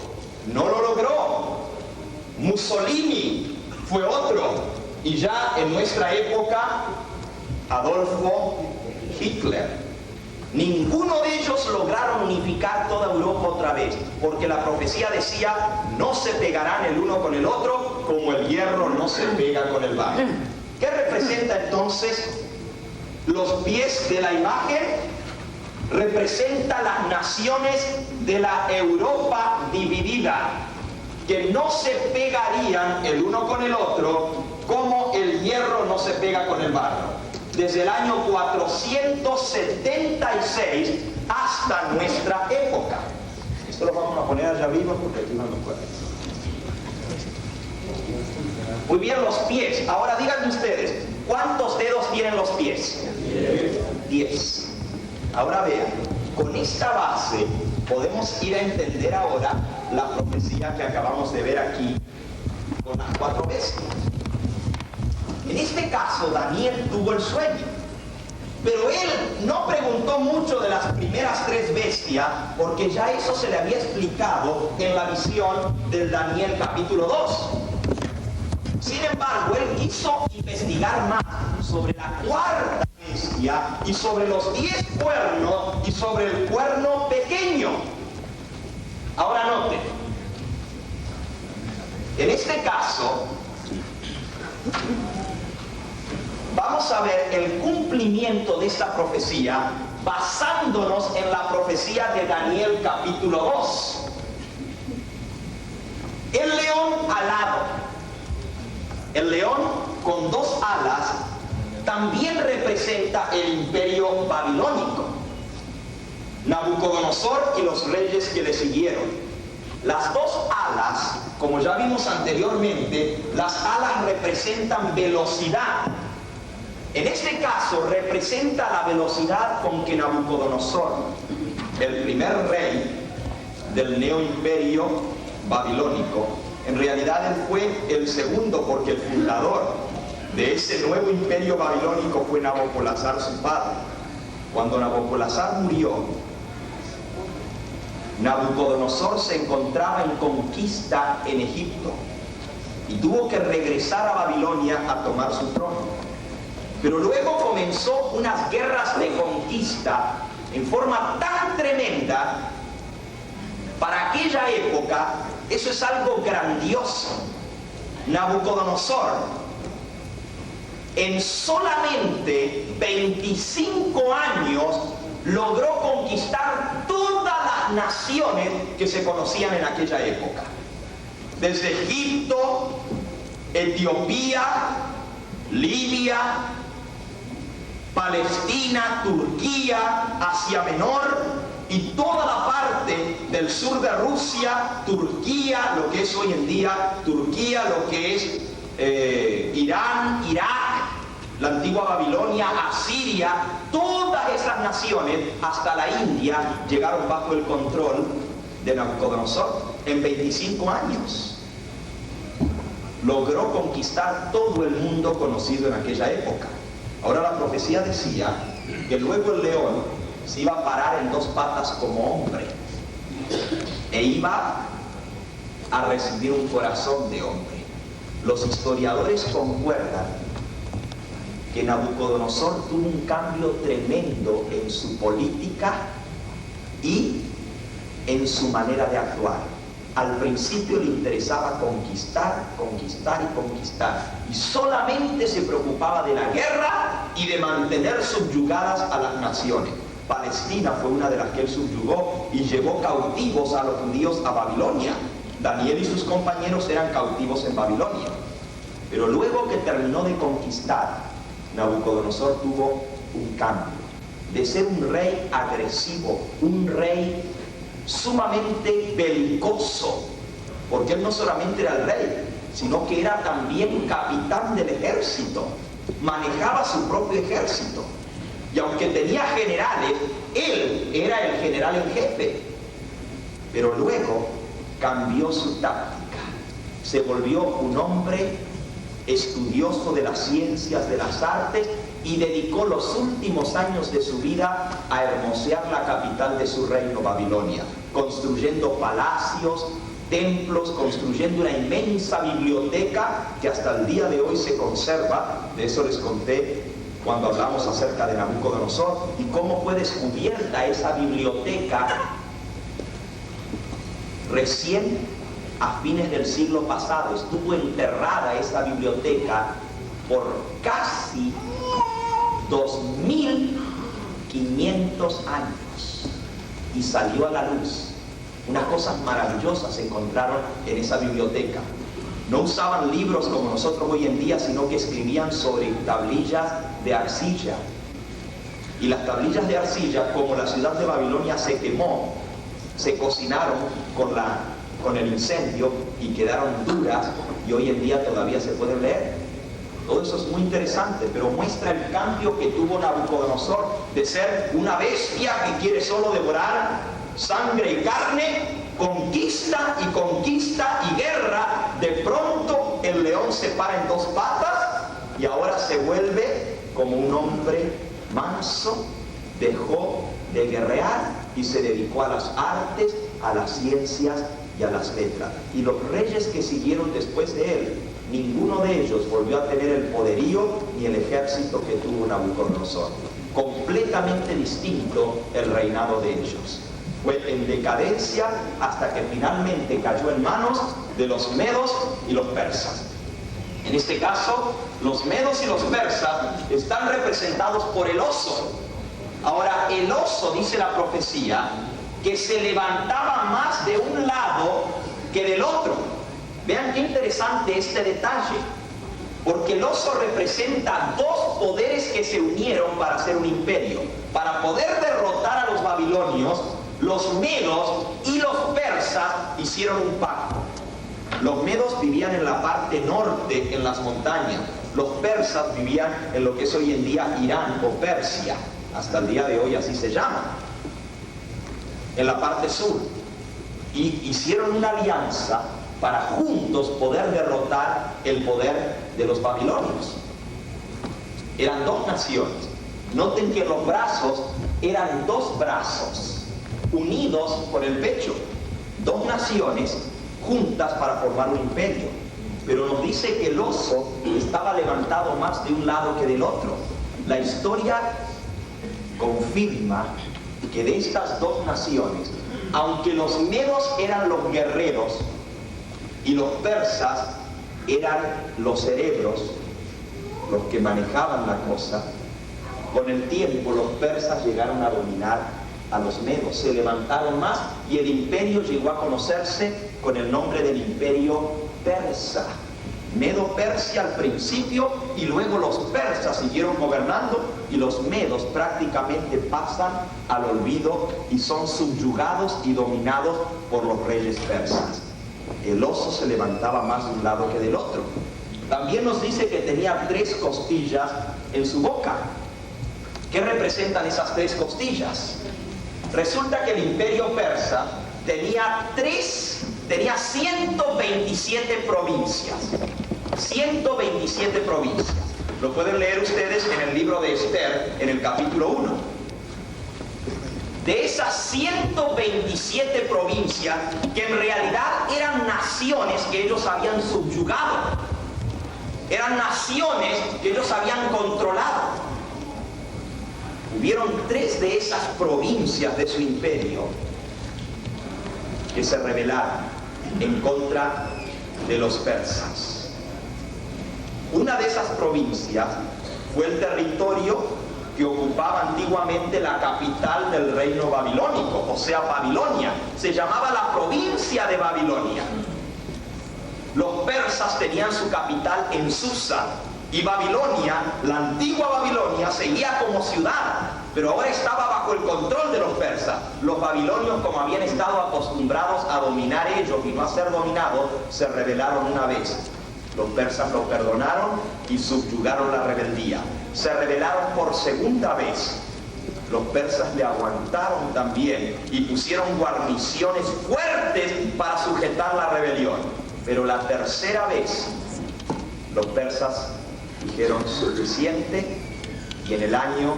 No lo logró. Mussolini fue otro. Y ya en nuestra época, Adolfo Hitler. Ninguno de ellos lograron unificar toda Europa otra vez, porque la profecía decía, no se pegarán el uno con el otro, como el hierro no se pega con el barro. ¿Qué representa entonces los pies de la imagen? Representa las naciones de la Europa dividida, que no se pegarían el uno con el otro, como el hierro no se pega con el barro. Desde el año 476 hasta nuestra época. Esto lo vamos a poner allá arriba porque aquí no lo puede. Muy bien, los pies. Ahora díganme ustedes, ¿cuántos dedos tienen los pies? 10. Ahora vean, con esta base podemos ir a entender ahora la profecía que acabamos de ver aquí con las 4 bestias. En este caso, Daniel tuvo el sueño, pero él no preguntó mucho de las primeras 3 bestias, porque ya eso se le había explicado en la visión del Daniel capítulo 2. Sin embargo, él quiso investigar más sobre la 4ª bestia y sobre los 10 cuernos y sobre el cuerno pequeño. Ahora noten, en este caso, vamos a ver el cumplimiento de esta profecía basándonos en la profecía de Daniel capítulo 2. El león alado, el león con 2 alas, también representa el imperio babilónico. Nabucodonosor y los reyes que le siguieron. Las 2 alas, como ya vimos anteriormente, las alas representan velocidad. En este caso representa la velocidad con que Nabucodonosor, el primer rey del neoimperio babilónico, en realidad él fue el segundo, porque el fundador de ese nuevo imperio babilónico fue Nabopolassar, su padre. Cuando Nabopolassar murió, Nabucodonosor se encontraba en conquista en Egipto y tuvo que regresar a Babilonia a tomar su trono. Pero luego comenzó unas guerras de conquista en forma tan tremenda. Para aquella época, eso es algo grandioso. Nabucodonosor, en solamente 25 años, logró conquistar todas las naciones que se conocían en aquella época. Desde Egipto, Etiopía, Libia, Palestina, Turquía, Asia Menor y toda la parte del sur de Rusia, Turquía, lo que es hoy en día Turquía, lo que es Irán, Irak, la antigua Babilonia, Asiria, todas esas naciones, hasta la India, llegaron bajo el control de Nabucodonosor en 25 años. Logró conquistar todo el mundo conocido en aquella época. Ahora la profecía decía que luego el león se iba a parar en dos patas como hombre e iba a recibir un corazón de hombre. Los historiadores concuerdan que Nabucodonosor tuvo un cambio tremendo en su política y en su manera de actuar. Al principio le interesaba conquistar, conquistar y conquistar, y solamente se preocupaba de la guerra y de mantener subyugadas a las naciones. Palestina fue una de las que él subyugó y llevó cautivos a los judíos a Babilonia. Daniel y sus compañeros eran cautivos en Babilonia. Pero luego que terminó de conquistar, Nabucodonosor tuvo un cambio. De ser un rey agresivo, un rey sumamente belicoso, porque él no solamente era el rey, sino que era también capitán del ejército, manejaba su propio ejército, y aunque tenía generales, él era el general en jefe. Pero luego cambió su táctica, se volvió un hombre estudioso de las ciencias, de las artes, y dedicó los últimos años de su vida a hermosear la capital de su reino, Babilonia, construyendo palacios, templos, construyendo una inmensa biblioteca que hasta el día de hoy se conserva. De eso les conté cuando hablamos acerca de Nabucodonosor y cómo fue descubierta esa biblioteca recién a fines del siglo pasado. Estuvo enterrada esa biblioteca por casi 2500 años y salió a la luz. Unas cosas maravillosas se encontraron en esa biblioteca. No usaban libros como nosotros hoy en día, sino que escribían sobre tablillas de arcilla. Y las tablillas de arcilla, como la ciudad de Babilonia se quemó, se cocinaron con el incendio y quedaron duras, y hoy en día todavía se pueden leer. Todo eso es muy interesante, pero muestra el cambio que tuvo Nabucodonosor de ser una bestia que quiere solo devorar sangre y carne, conquista y conquista y guerra. De pronto el león se para en dos patas y ahora se vuelve como un hombre manso, dejó de guerrear y se dedicó a las artes, a las ciencias y a las letras. Y los reyes que siguieron después de él, ninguno de ellos volvió a tener el poderío ni el ejército que tuvo Nabucodonosor. Completamente distinto el reinado de ellos. Fue en decadencia hasta que finalmente cayó en manos de los medos y los persas. En este caso, los medos y los persas están representados por el oso. Ahora, el oso, dice la profecía, que se levantaba más de un lado que del otro. Vean qué interesante este detalle, porque el oso representa dos poderes que se unieron para hacer un imperio. Para poder derrotar a los babilonios, los medos y los persas hicieron un pacto. Los medos vivían en la parte norte, en las montañas. Los persas vivían en lo que es hoy en día Irán o Persia. Hasta el día de hoy así se llama. En la parte sur. Y hicieron una alianza para juntos poder derrotar el poder de los babilonios. Eran dos naciones. Noten que los brazos eran dos brazos unidos por el pecho. Dos naciones juntas para formar un imperio. Pero nos dice que el oso estaba levantado más de un lado que del otro. La historia confirma que de estas dos naciones, aunque los medos eran los guerreros y los persas eran los cerebros, los que manejaban la cosa, con el tiempo los persas llegaron a dominar a los medos, se levantaron más y el imperio llegó a conocerse con el nombre del imperio persa. Medo-Persia al principio, y luego los persas siguieron gobernando, y los medos prácticamente pasan al olvido y son subyugados y dominados por los reyes persas. El oso se levantaba más de un lado que del otro. También nos dice que tenía 3 costillas en su boca. ¿Qué representan esas 3 costillas? Resulta que el imperio persa tenía 127 provincias. 127 provincias. Lo pueden leer ustedes en el libro de Esther, en el capítulo 1. De esas 127 provincias, que en realidad eran naciones que ellos habían subyugado, eran naciones que ellos habían controlado. Hubieron 3 de esas provincias de su imperio que se rebelaron en contra de los persas. Una de esas provincias fue el territorio que ocupaba antiguamente la capital del reino babilónico, o sea, Babilonia. Se llamaba la provincia de Babilonia. Los persas tenían su capital en Susa, y Babilonia, la antigua Babilonia, seguía como ciudad, pero ahora estaba bajo el control de los persas. Los babilonios, como habían estado acostumbrados a dominar ellos y no a ser dominados, se rebelaron una vez. Los persas lo perdonaron y subyugaron la rebeldía. Se rebelaron por segunda vez. Los persas le aguantaron también y pusieron guarniciones fuertes para sujetar la rebelión. Pero la tercera vez, los persas dijeron suficiente, y en el año,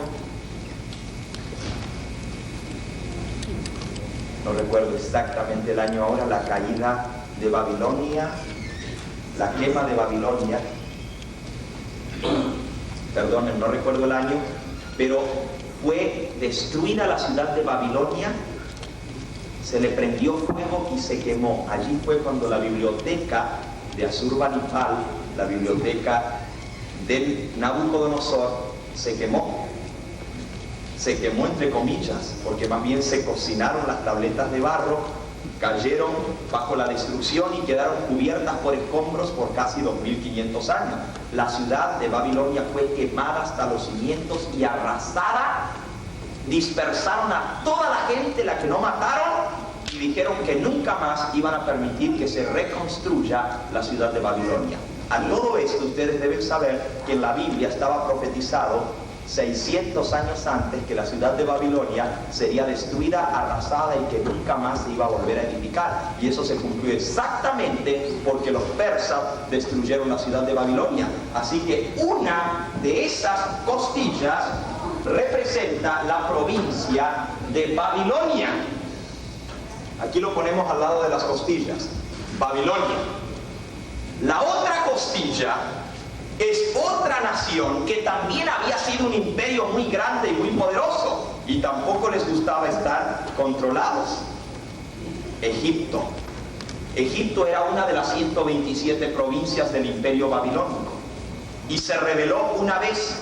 no recuerdo exactamente el año ahora, la caída de Babilonia, la quema de Babilonia, perdonen, no recuerdo el año, pero fue destruida la ciudad de Babilonia, se le prendió fuego y se quemó. Allí fue cuando la biblioteca de Asurbanipal, la biblioteca de Nabucodonosor, se quemó. Se quemó entre comillas, porque más bien se cocinaron las tabletas de barro, cayeron bajo la destrucción y quedaron cubiertas por escombros por casi 2500 años. La ciudad de Babilonia fue quemada hasta los cimientos y arrasada. Dispersaron a toda la gente, la que no mataron, y dijeron que nunca más iban a permitir que se reconstruya la ciudad de Babilonia. A todo esto ustedes deben saber que en la Biblia estaba profetizado 600 años antes que la ciudad de Babilonia sería destruida, arrasada, y que nunca más se iba a volver a edificar. Y eso se cumplió exactamente porque los persas destruyeron la ciudad de Babilonia. Así que una de esas costillas representa la provincia de Babilonia. Aquí lo ponemos al lado de las costillas, Babilonia. La otra costilla es otra nación que también había sido un imperio muy grande y muy poderoso, y tampoco les gustaba estar controlados. Egipto. Egipto era una de las 127 provincias del imperio babilónico, y se rebeló una vez.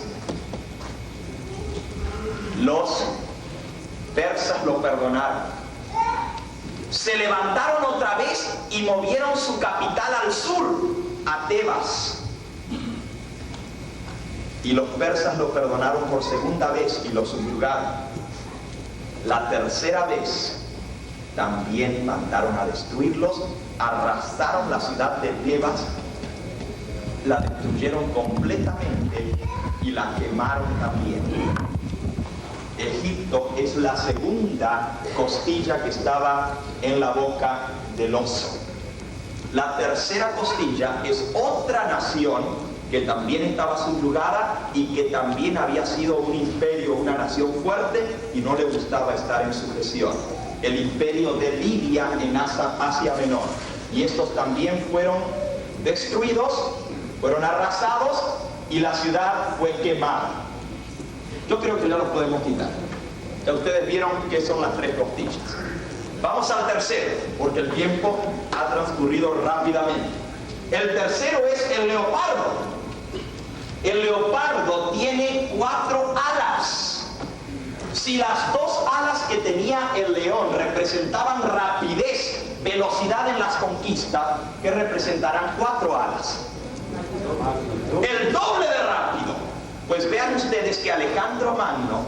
Los persas lo perdonaron. Se levantaron otra vez y movieron su capital al sur, a Tebas. Y los persas lo perdonaron por segunda vez y lo subyugaron. La tercera vez también mandaron a destruirlos, arrasaron la ciudad de Tebas, la destruyeron completamente y la quemaron también. Egipto es la segunda costilla que estaba en la boca del oso. La tercera costilla es otra nación que también estaba subyugada y que también había sido un imperio, una nación fuerte, y no le gustaba estar en sujeción. El imperio de Libia en Asia Menor. Y estos también fueron destruidos, fueron arrasados, y la ciudad fue quemada. Yo creo que ya lo podemos quitar. Ya ustedes vieron que son las 3 costillas. Vamos al tercero, porque el tiempo ha transcurrido rápidamente. El tercero es el leopardo. El leopardo tiene 4 alas. Si las 2 alas que tenía el león representaban rapidez, velocidad en las conquistas, ¿qué representarán 4 alas? El doble de rápido. Pues vean ustedes que Alejandro Magno,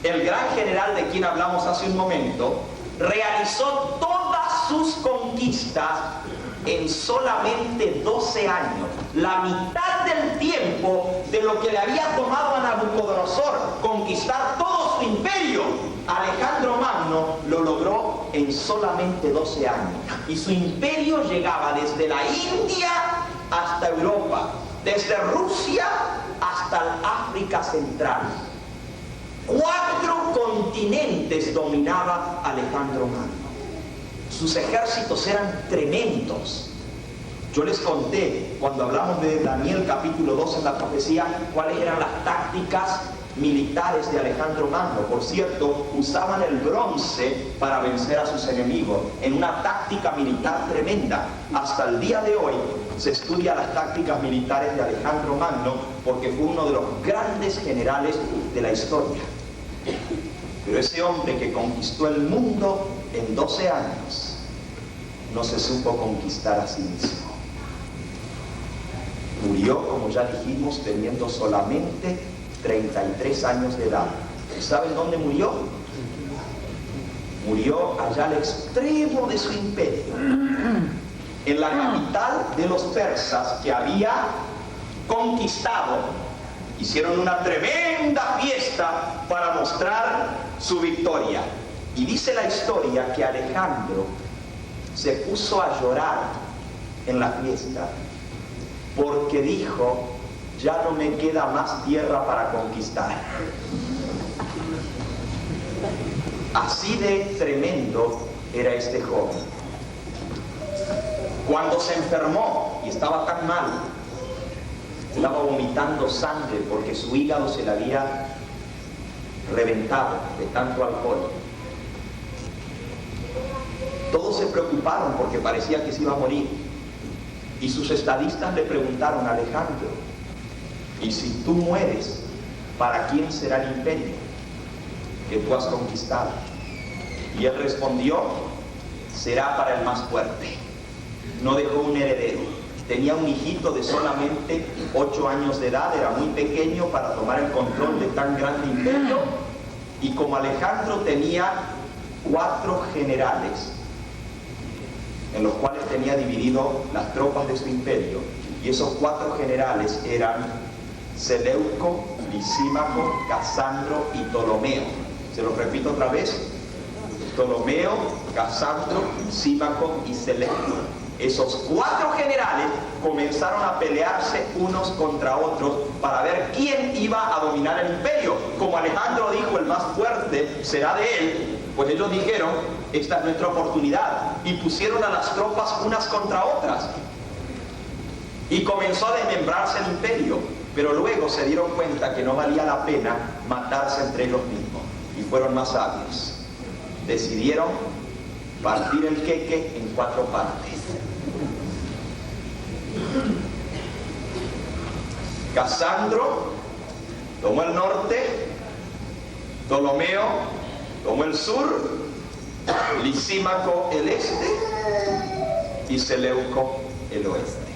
el gran general de quien hablamos hace un momento, realizó todas sus conquistas en solamente 12 años, la mitad del tiempo de lo que le había tomado a Nabucodonosor conquistar todo su imperio. Alejandro Magno lo logró en solamente 12 años, y su imperio llegaba desde la India hasta Europa, desde Rusia hasta el África Central. 4 continentes dominaba Alejandro Magno. Sus ejércitos eran tremendos. Yo les conté, cuando hablamos de Daniel capítulo 2 en la profecía, cuáles eran las tácticas militares de Alejandro Magno. Por cierto, usaban el bronce para vencer a sus enemigos, en una táctica militar tremenda. Hasta el día de hoy se estudia las tácticas militares de Alejandro Magno, porque fue uno de los grandes generales de la historia. Pero ese hombre que conquistó el mundo en 12 años, no se supo conquistar a sí mismo. Murió, como ya dijimos, teniendo solamente 33 años de edad. ¿Y saben dónde murió? Murió allá al extremo de su imperio, en la capital de los persas que había conquistado. Hicieron una tremenda fiesta para mostrar su victoria. Y dice la historia que Alejandro se puso a llorar en la fiesta, porque dijo: ya no me queda más tierra para conquistar. Así de tremendo era este joven. Cuando se enfermó y estaba tan mal, estaba vomitando sangre porque su hígado se le había reventado de tanto alcohol. Todos se preocuparon porque parecía que se iba a morir. Y sus estadistas le preguntaron: Alejandro, ¿y si tú mueres, para quién será el imperio que tú has conquistado? Y él respondió: será para el más fuerte. No dejó un heredero. Tenía un hijito de solamente 8 años de edad, era muy pequeño para tomar el control de tan grande imperio. Y como Alejandro tenía 4 generales, en los cuales tenía dividido las tropas de su imperio, y esos 4 generales eran Seleuco, Lisímaco, Casandro y Ptolomeo. Se los repito otra vez: Ptolomeo, Casandro, Lisímaco y Seleuco. Esos 4 generales comenzaron a pelearse unos contra otros para ver quién iba a dominar el imperio. Como Alejandro dijo: el más fuerte será de él, pues ellos dijeron: esta es nuestra oportunidad, y pusieron a las tropas unas contra otras, y comenzó a desmembrarse el imperio. Pero luego se dieron cuenta que no valía la pena matarse entre ellos mismos, y fueron más sabios. Decidieron partir el queque en 4 partes. Casandro tomó el norte, Ptolomeo tomó el sur, Lisímaco el este y Seleuco el oeste.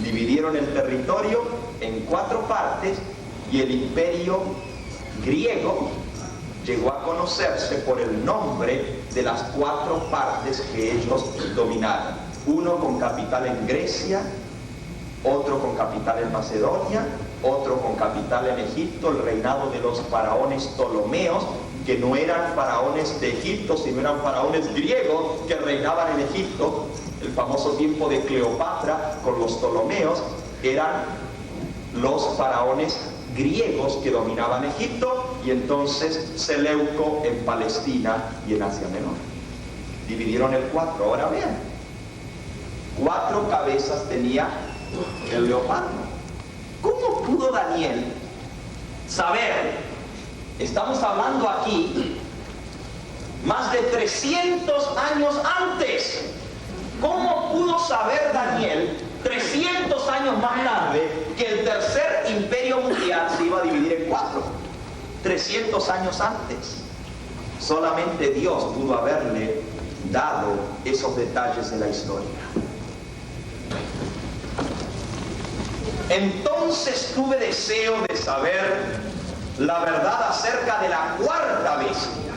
Dividieron el territorio en 4 partes, y el imperio griego llegó a conocerse por el nombre de las 4 partes que ellos dominaron. Uno con capital en Grecia, otro con capital en Macedonia, otro con capital en Egipto, el reinado de los faraones ptolomeos, que no eran faraones de Egipto, sino eran faraones griegos que reinaban en Egipto. El famoso tiempo de Cleopatra con los ptolomeos eran los faraones griegos que dominaban Egipto, y entonces Seleuco en Palestina y en Asia Menor. Dividieron el 4. Ahora vean, 4 cabezas tenía el leopardo. ¿Cómo pudo Daniel saber? Estamos hablando aquí más de 300 años antes. ¿Cómo pudo saber Daniel 300 años más tarde que el tercer imperio mundial se iba a dividir en 4? 300 años antes. Solamente Dios pudo haberle dado esos detalles de la historia. Entonces tuve deseo de saber la verdad acerca de la cuarta bestia,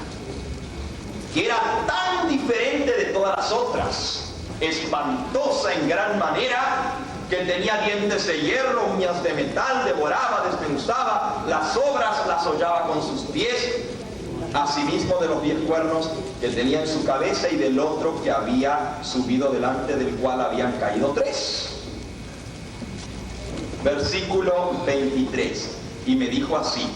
que era tan diferente de todas las otras, espantosa en gran manera, que tenía dientes de hierro, uñas de metal, devoraba, desmenuzaba, las obras las hollaba con sus pies, asimismo de los 10 cuernos que tenía en su cabeza y del otro que había subido delante del cual habían caído 3. Versículo 23. Y me dijo así: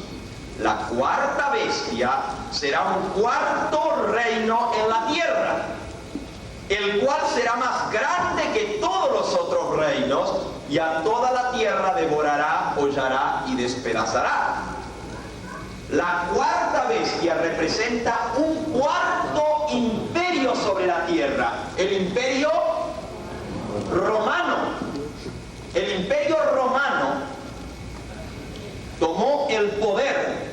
la cuarta bestia será un cuarto reino en la tierra, el cual será más grande que todos los otros reinos, y a toda la tierra devorará, hollará y despedazará. La cuarta bestia representa un cuarto imperio sobre la tierra, el imperio romano. El imperio romano tomó el poder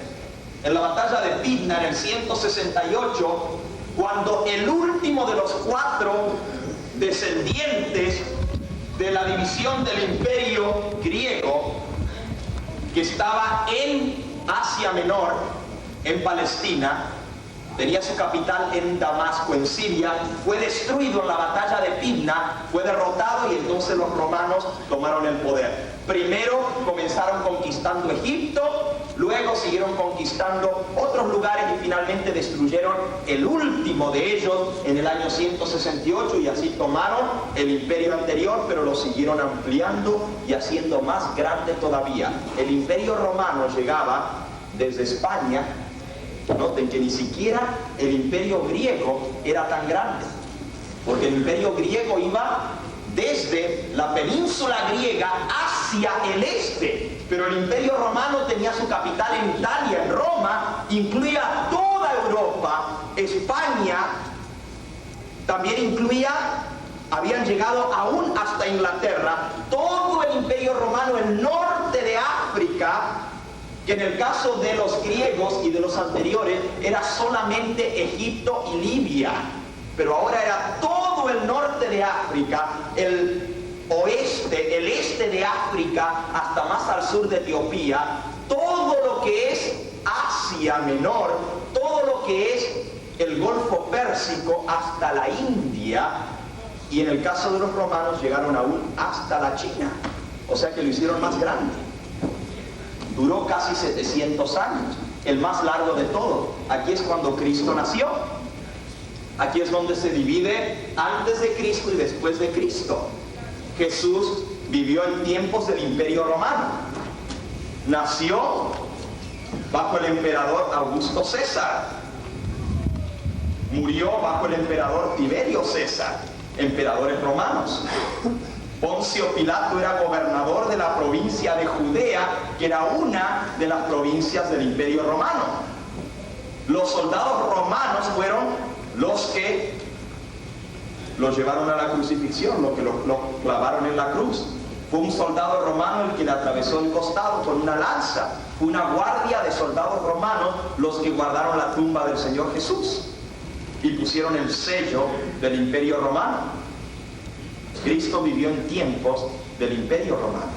en la batalla de Pydna en el 168, cuando el último de los 4 descendientes de la división del imperio griego, que estaba en Asia Menor, en Palestina, tenía su capital en Damasco, en Siria, fue destruido en la batalla de Pydna, fue derrotado y entonces los romanos tomaron el poder. Primero comenzaron conquistando Egipto, luego siguieron conquistando otros lugares y finalmente destruyeron el último de ellos en el año 168, y así tomaron el imperio anterior, pero lo siguieron ampliando y haciendo más grande todavía. El imperio romano llegaba desde España. Noten que ni siquiera el imperio griego era tan grande, porque el imperio griego iba desde la península griega hacia el este, pero el imperio romano tenía su capital en Italia, en Roma, incluía toda Europa, España, también incluía, habían llegado aún hasta Inglaterra, todo el imperio romano, el norte de África, que en el caso de los griegos y de los anteriores era solamente Egipto y Libia, pero ahora era todo el norte de África, el oeste, el este de África, hasta más al sur de Etiopía, todo lo que es Asia Menor, todo lo que es el Golfo Pérsico hasta la India, y en el caso de los romanos llegaron aún hasta la China, o sea que lo hicieron más grande. Duró casi 700 años, el más largo de todo. Aquí es cuando Cristo nació. Aquí es donde se divide antes de Cristo y después de Cristo. Jesús vivió en tiempos del Imperio Romano. Nació bajo el emperador Augusto César. Murió bajo el emperador Tiberio César, emperadores romanos. Poncio Pilato era gobernador de la provincia de Judea, que era una de las provincias del Imperio Romano. Los soldados romanos fueron los que lo llevaron a la crucifixión, los que lo clavaron en la cruz. Fue un soldado romano el que le atravesó el costado con una lanza. Fue una guardia de soldados romanos los que guardaron la tumba del Señor Jesús y pusieron el sello del Imperio Romano. Cristo vivió en tiempos del Imperio Romano.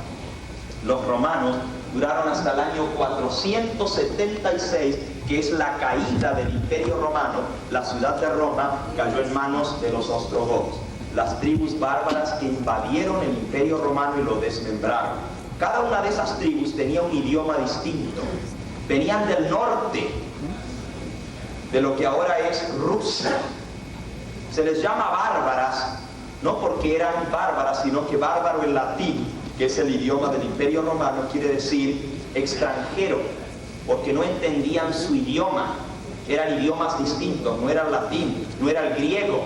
Los romanos duraron hasta el año 476, que es la caída del Imperio Romano. La ciudad de Roma cayó en manos de los ostrogodos, las tribus bárbaras que invadieron el Imperio Romano y lo desmembraron. Cada una de esas tribus tenía un idioma distinto. Venían del norte, de lo que ahora es Rusia. Se les llama bárbaras, no porque eran bárbaras, sino que bárbaro en latín, que es el idioma del Imperio Romano, quiere decir extranjero, porque no entendían su idioma. Eran idiomas distintos, no era el latín, no era el griego,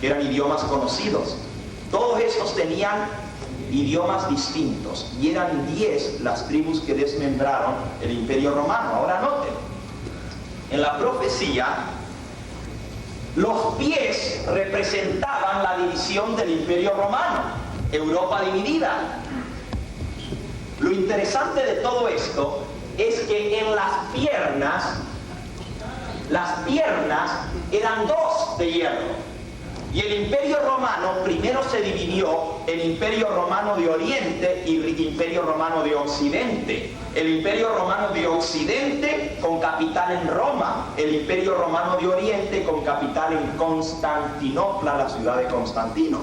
eran idiomas conocidos. Todos estos tenían idiomas distintos, y eran 10 las tribus que desmembraron el Imperio Romano. Ahora noten, en la profecía, los pies representaban la división del Imperio Romano, Europa dividida. Lo interesante de todo esto es que en las piernas eran 2 de hierro. Y el Imperio Romano primero se dividió en Imperio Romano de Oriente y Imperio Romano de Occidente. El Imperio Romano de Occidente con capital en Roma, el Imperio Romano de Oriente con capital en Constantinopla, la ciudad de Constantino.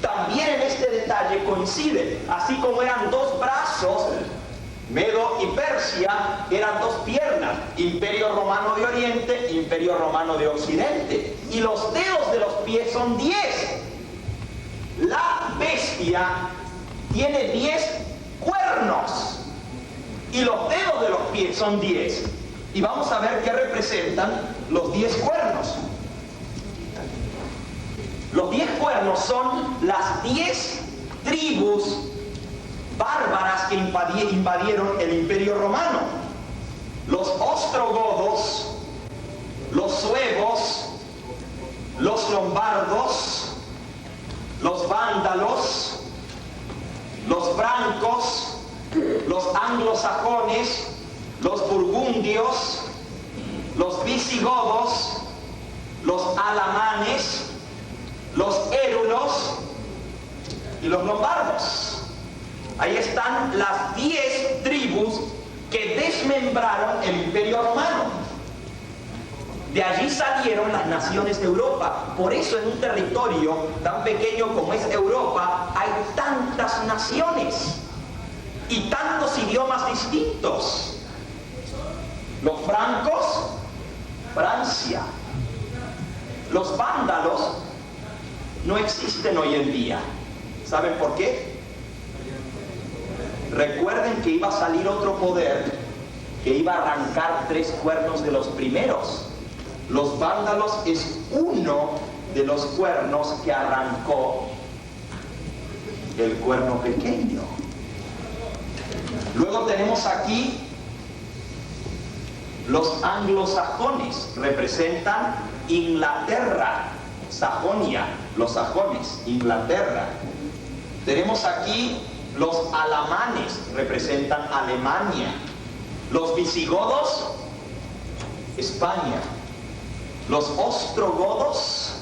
También en este detalle coincide, así como eran dos brazos, Medo y Persia, eran dos piernas, Imperio Romano de Oriente, Imperio Romano de Occidente. Y los dedos de los pies son 10. La bestia tiene 10 cuernos y los dedos de los pies son 10. Y vamos a ver qué representan los 10 cuernos. Los 10 cuernos son las 10 tribus bárbaras que invadieron el Imperio Romano. Los ostrogodos, los suevos, los lombardos, los vándalos, los francos, los anglosajones, los burgundios, los visigodos, los alamanes, los érulos y los lombardos. Ahí están las 10 tribus que desmembraron el Imperio Romano. De allí salieron las naciones de Europa. Por eso en un territorio tan pequeño como es Europa hay tantas naciones y tantos idiomas distintos. Los francos, Francia. Los vándalos no existen hoy en día. ¿Saben por qué? Recuerden que iba a salir otro poder que iba a arrancar 3 cuernos de los primeros. Los vándalos es uno de los cuernos que arrancó el cuerno pequeño. Luego tenemos aquí los anglosajones, representan Inglaterra, Sajonia, los sajones, Inglaterra. Tenemos aquí los alamanes, representan Alemania. Los visigodos, España. Los ostrogodos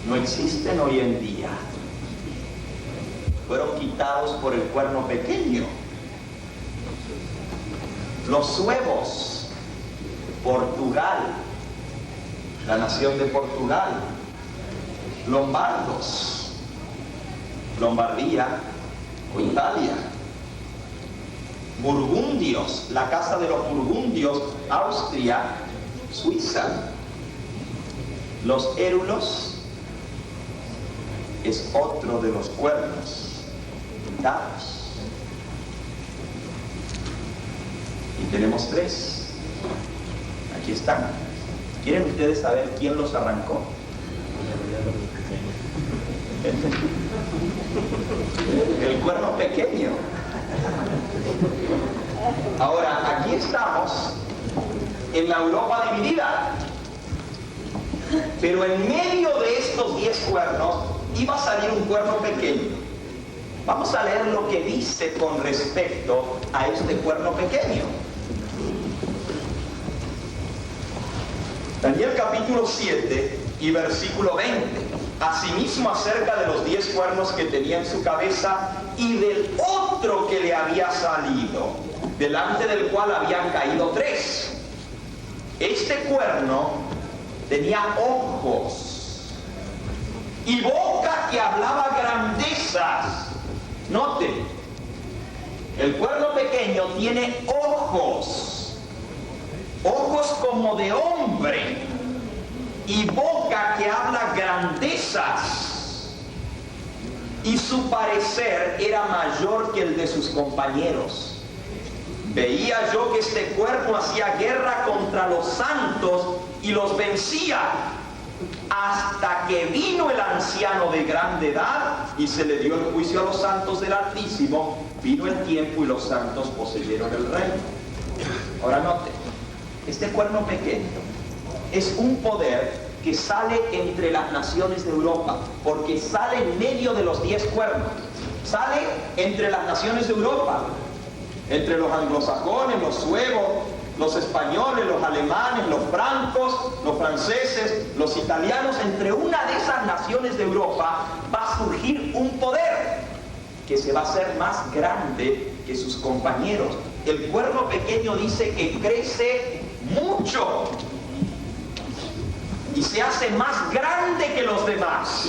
no existen hoy en día. Fueron quitados por el cuerno pequeño. Los suevos, Portugal, la nación de Portugal. Lombardos, Lombardía o Italia. Burgundios, la casa de los burgundios, Austria, Suiza. Los érulos es otro de los cuernos quitados. Y tenemos 3. Aquí están. ¿Quieren ustedes saber quién los arrancó? El cuerno pequeño. Ahora, aquí estamos en la Europa dividida. Pero en medio de estos 10 cuernos iba a salir un cuerno pequeño. Vamos a leer lo que dice con respecto a este cuerno pequeño. Daniel capítulo 7 y versículo 20. Asimismo acerca de los 10 cuernos que tenía en su cabeza y del otro que le había salido, delante del cual habían caído 3. Este cuerno tenía ojos y boca que hablaba grandezas. Noten, el cuerno pequeño tiene ojos, ojos como de hombre, y boca que habla grandezas, y su parecer era mayor que el de sus compañeros. Veía yo que este cuerno hacía guerra contra los santos y los vencía, hasta que vino el anciano de grande edad y se le dio el juicio a los santos del Altísimo. Vino el tiempo y los santos poseyeron el reino. Ahora noten, este cuerno pequeño es un poder que sale entre las naciones de Europa, porque sale en medio de los 10 cuernos. Sale entre las naciones de Europa, entre los anglosajones, los suevos, los españoles, los alemanes, los francos, los franceses, los italianos. Entre una de esas naciones de Europa va a surgir un poder que se va a hacer más grande que sus compañeros. El cuerno pequeño dice que crece mucho y se hace más grande que los demás.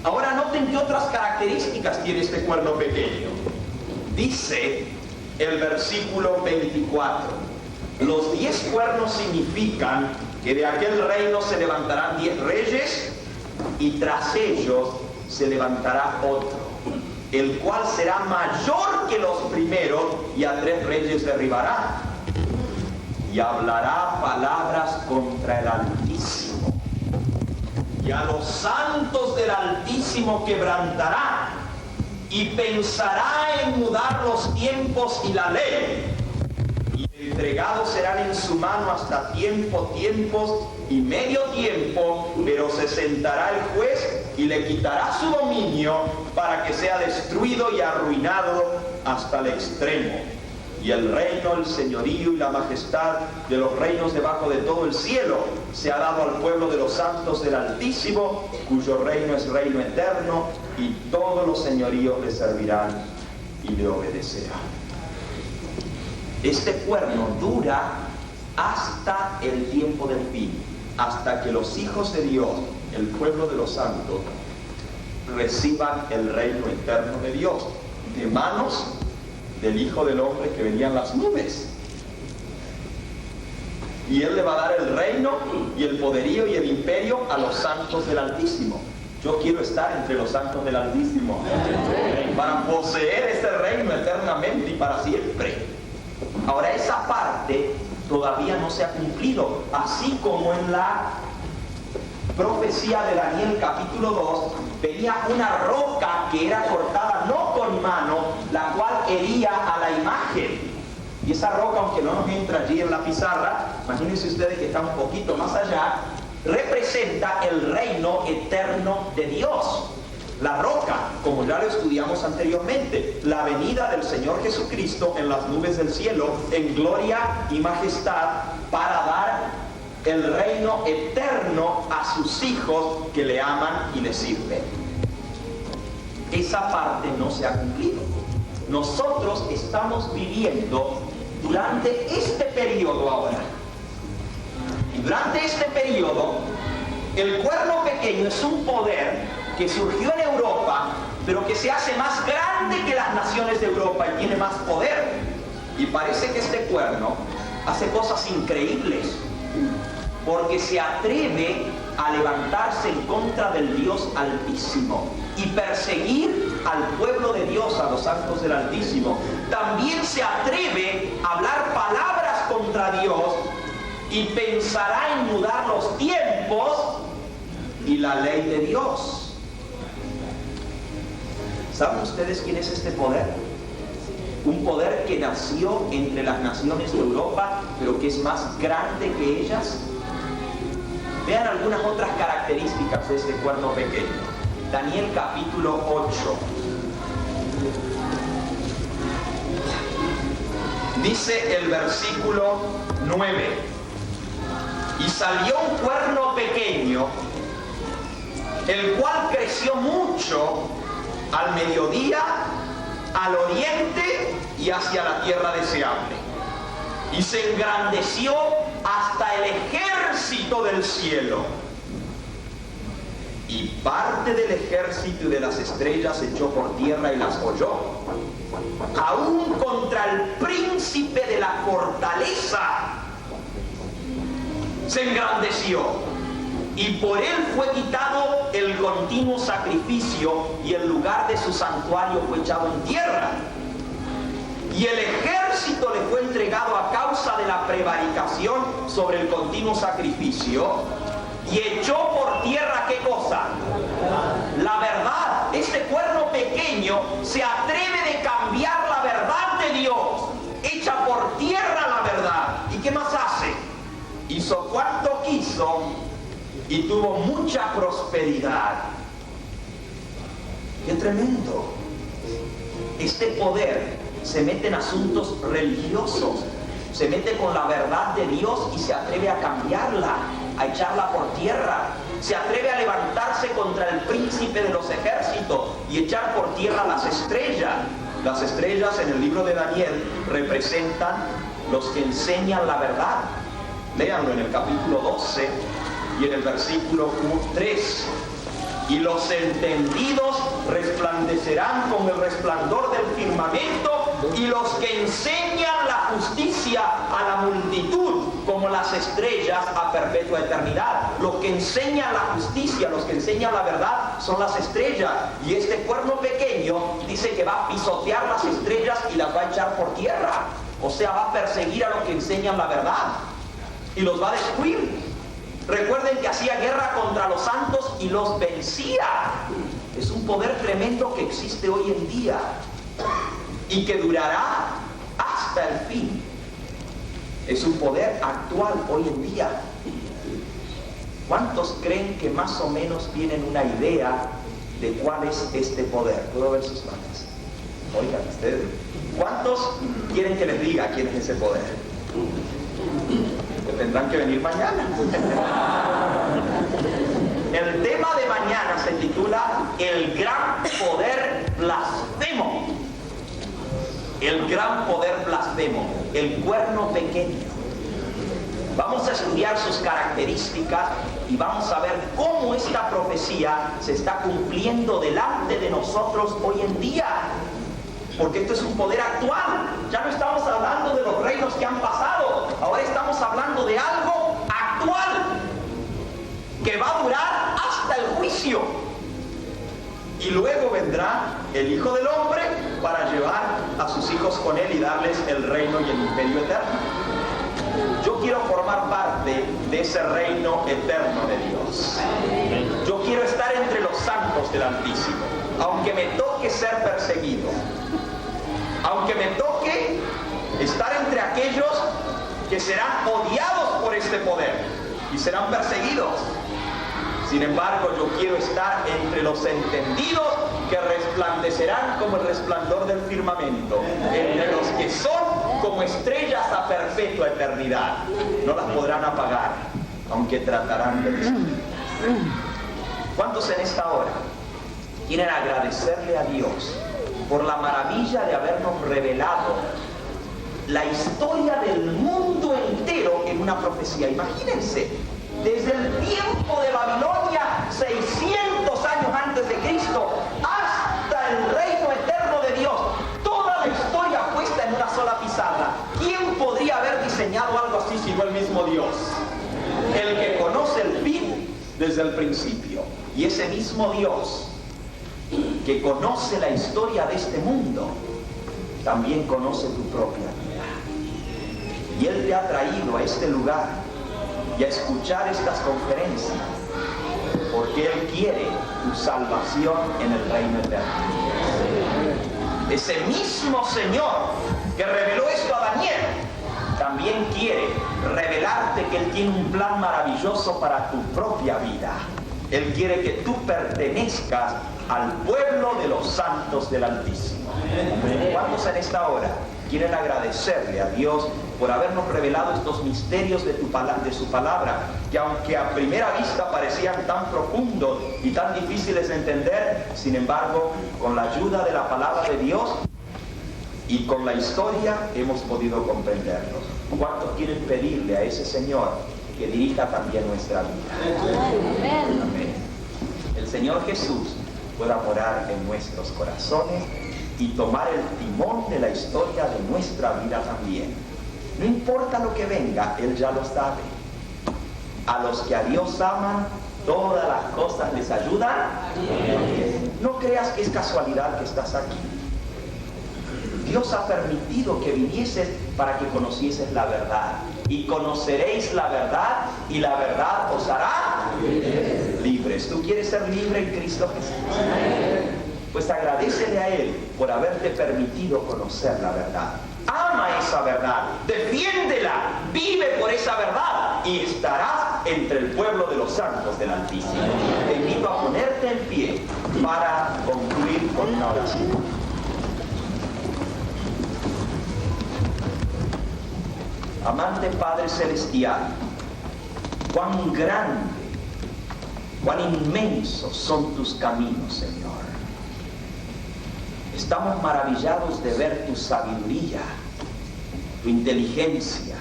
Ahora noten qué otras características tiene este cuerno pequeño. Dice el versículo 24, los 10 cuernos significan que de aquel reino se levantarán 10 reyes y tras ellos se levantará otro, el cual será mayor que los primeros y a 3 reyes derribará y hablará palabras contra el Altísimo y a los santos del Altísimo quebrantará y pensará en mudar los tiempos y la ley y entregados serán en su mano hasta tiempos y medio tiempo, pero se sentará el juez y le quitará su dominio para que sea destruido y arruinado hasta el extremo. Y el reino, el señorío y la majestad de los reinos debajo de todo el cielo se ha dado al pueblo de los santos del Altísimo, cuyo reino es reino eterno, y todos los señoríos le servirán y le obedecerán. Este cuerno dura hasta el tiempo del fin, hasta que los hijos de Dios, el pueblo de los santos, reciban el reino eterno de Dios, de manos del Hijo del Hombre que venía en las nubes. Y Él le va a dar el reino y el poderío y el imperio a los santos del Altísimo. Yo quiero estar entre los santos del Altísimo para poseer este reino eternamente y para siempre. Ahora, esa parte todavía no se ha cumplido, así como en la profecía de Daniel capítulo 2 venía una roca que era cortada no con mano, la cual hería a la imagen. Y esa roca, aunque no nos entra allí en la pizarra, imagínense ustedes que está un poquito más allá, representa el reino eterno de Dios. La roca, como ya lo estudiamos anteriormente, la venida del Señor Jesucristo en las nubes del cielo, en gloria y majestad, para dar el reino eterno a sus hijos que le aman y le sirven. Esa parte no se ha cumplido. Nosotros estamos viviendo durante este periodo ahora. Y durante este periodo, el cuerno pequeño es un poder que surgió en Europa, pero que se hace más grande que las naciones de Europa y tiene más poder. Y parece que este cuerno hace cosas increíbles, porque se atreve a levantarse en contra del Dios Altísimo y perseguir al pueblo de Dios, a los santos del Altísimo. También se atreve a hablar palabras contra Dios y pensará en mudar los tiempos y la ley de Dios. ¿Saben ustedes quién es este poder? Un poder que nació entre las naciones de Europa, pero que es más grande que ellas. Vean algunas otras características de este cuerno pequeño. Daniel capítulo 8. Dice el versículo 9. Y salió un cuerno pequeño, el cual creció mucho al mediodía, al oriente y hacia la tierra deseable. Y se engrandeció hasta el ejército del cielo. Y parte del ejército y de las estrellas echó por tierra y las holló. Aún contra el príncipe de la fortaleza se engrandeció. Y por él fue quitado el continuo sacrificio y el lugar de su santuario fue echado en tierra. Y el ejército le fue entregado a causa de la prevaricación sobre el continuo sacrificio y echó por tierra, ¿qué cosa? La verdad. Este cuerno pequeño se atreve de cambiar la verdad de Dios. Echa por tierra la verdad. ¿Y qué más hace? Hizo cuanto quiso y tuvo mucha prosperidad. ¡Qué tremendo! Este poder se mete en asuntos religiosos se mete con la verdad de Dios y se atreve a cambiarla, a echarla por tierra. Se atreve a levantarse contra el príncipe de los ejércitos y echar por tierra las estrellas. Las estrellas en el libro de Daniel representan los que enseñan la verdad. Léanlo en el capítulo 12 y en el versículo 3. Y los entendidos resplandecerán con el resplandor del firmamento, y los que enseñan la justicia a la multitud como las estrellas a perpetua eternidad. Los que enseñan la justicia, los que enseñan la verdad son las estrellas, y este cuerno pequeño dice que va a pisotear las estrellas y las va a echar por tierra. O sea, va a perseguir a los que enseñan la verdad y los va a destruir. Recuerden que hacía guerra contra los santos y los vencía. Es un poder tremendo que existe hoy en día y que durará hasta el fin. Es un poder actual hoy en día. ¿Cuántos creen que más o menos tienen una idea de cuál es este poder? ¿Puedo ver sus manos? Oigan, ustedes, ¿cuántos quieren que les diga quién es ese poder? Que tendrán que venir mañana. El tema de mañana se titula El gran poder blasfemo. El gran poder blasfemo, el cuerno pequeño. Vamos a estudiar sus características y vamos a ver cómo esta profecía se está cumpliendo delante de nosotros hoy en día. Porque esto es un poder actual. Ya no estamos hablando de los reinos que han pasado. Ahora estamos hablando de algo actual que va a durar hasta el juicio. Y luego vendrá el Hijo del Hombre para llevar a sus hijos con él y darles el reino y el imperio eterno. Yo quiero formar parte de ese reino eterno de Dios. Yo quiero estar entre los santos del Altísimo, aunque me toque ser perseguido, aunque me toque estar entre aquellos que serán odiados por este poder y serán perseguidos. Sin embargo, yo quiero estar entre los entendidos que resplandecerán como el resplandor del firmamento, entre los que son como estrellas a perpetua eternidad. No las podrán apagar, aunque tratarán de destruir. ¿Cuántos en esta hora quieren agradecerle a Dios por la maravilla de habernos revelado la historia del mundo entero en una profecía? Imagínense, desde el tiempo de Babilonia, 600 años antes de Cristo, hasta el reino eterno de Dios, toda la historia puesta en una sola pizarra. ¿Quién podría haber diseñado algo así sino el mismo Dios? El que conoce el fin desde el principio. Y ese mismo Dios que conoce la historia de este mundo, también conoce tu propia vida. Y Él te ha traído a este lugar y a escuchar estas conferencias porque Él quiere tu salvación en el reino eterno. Ese mismo Señor que reveló esto a Daniel también quiere revelarte que Él tiene un plan maravilloso para tu propia vida. Él quiere que tú pertenezcas al pueblo de los santos del Altísimo. ¿Cuántos en esta hora quieren agradecerle a Dios por habernos revelado estos misterios de su palabra, que aunque a primera vista parecían tan profundos y tan difíciles de entender, sin embargo, con la ayuda de la palabra de Dios y con la historia hemos podido comprenderlos? ¿Cuántos quieren pedirle a ese Señor que dirija también nuestra vida? Amén. El Señor Jesús pueda morar en nuestros corazones y tomar el timón de la historia de nuestra vida también. No importa lo que venga, Él ya lo sabe. A los que a Dios aman, todas las cosas les ayudan. No creas que es casualidad que estás aquí. Dios ha permitido que vinieses para que conocieses la verdad. Y conoceréis la verdad, y la verdad os hará libres. ¿Tú quieres ser libre en Cristo Jesús? Pues agradécele a Él por haberte permitido conocer la verdad. Ama esa verdad, defiéndela, vive por esa verdad y estarás entre el pueblo de los santos del Altísimo. Te invito a ponerte en pie para concluir con una oración. Amante Padre Celestial, cuán grande, cuán inmensos son tus caminos, Señor. Estamos maravillados de ver tu sabiduría, tu inteligencia,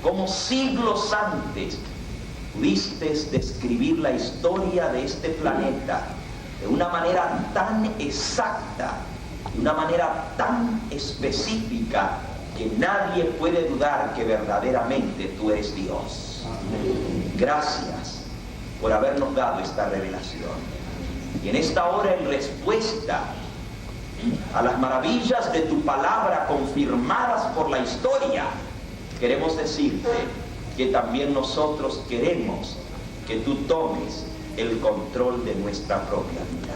como siglos antes pudiste describir la historia de este planeta de una manera tan exacta, de una manera tan específica, que nadie puede dudar que verdaderamente tú eres Dios. Gracias por habernos dado esta revelación. Y en esta hora, en respuesta a las maravillas de tu palabra confirmadas por la historia, queremos decirte que también nosotros queremos que tú tomes el control de nuestra propia vida.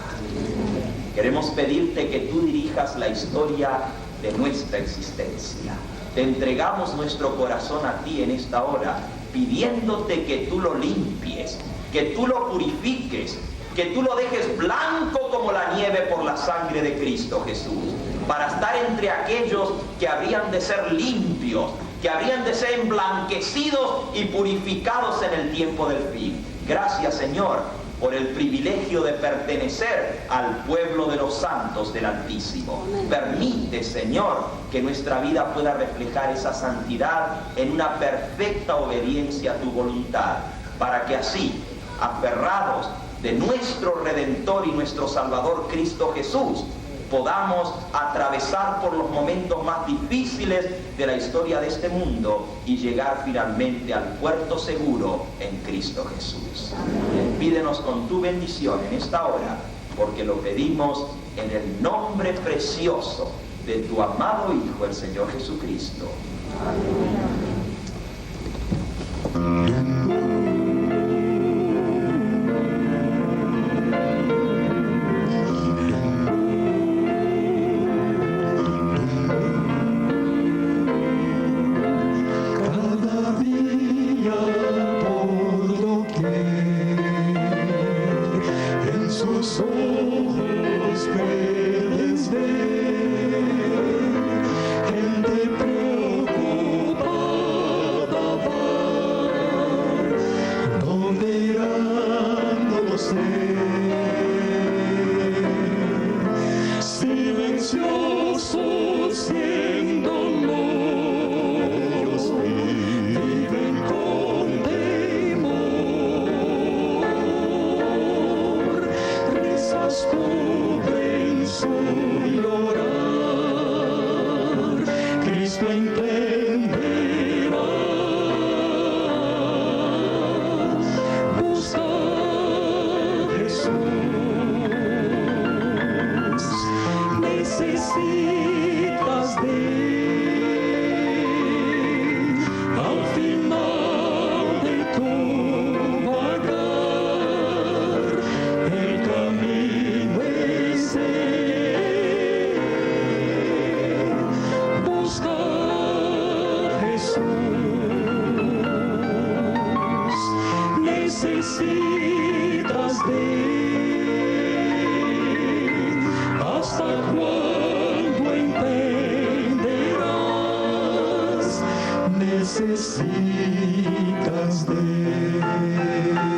Queremos pedirte que tú dirijas la historia de nuestra existencia. Te entregamos nuestro corazón a ti en esta hora, pidiéndote que tú lo limpies, que tú lo purifiques, que tú lo dejes blanco como la nieve por la sangre de Cristo Jesús, para estar entre aquellos que habrían de ser limpios, que habrían de ser emblanquecidos y purificados en el tiempo del fin. Gracias, Señor, por el privilegio de pertenecer al pueblo de los santos del Altísimo. Permite, Señor, que nuestra vida pueda reflejar esa santidad en una perfecta obediencia a tu voluntad, para que así, aferrados de nuestro Redentor y nuestro Salvador Cristo Jesús, podamos atravesar por los momentos más difíciles de la historia de este mundo y llegar finalmente al puerto seguro en Cristo Jesús. Pídenos con tu bendición en esta hora, porque lo pedimos en el nombre precioso de tu amado Hijo, el Señor Jesucristo. Amén. Necesitas de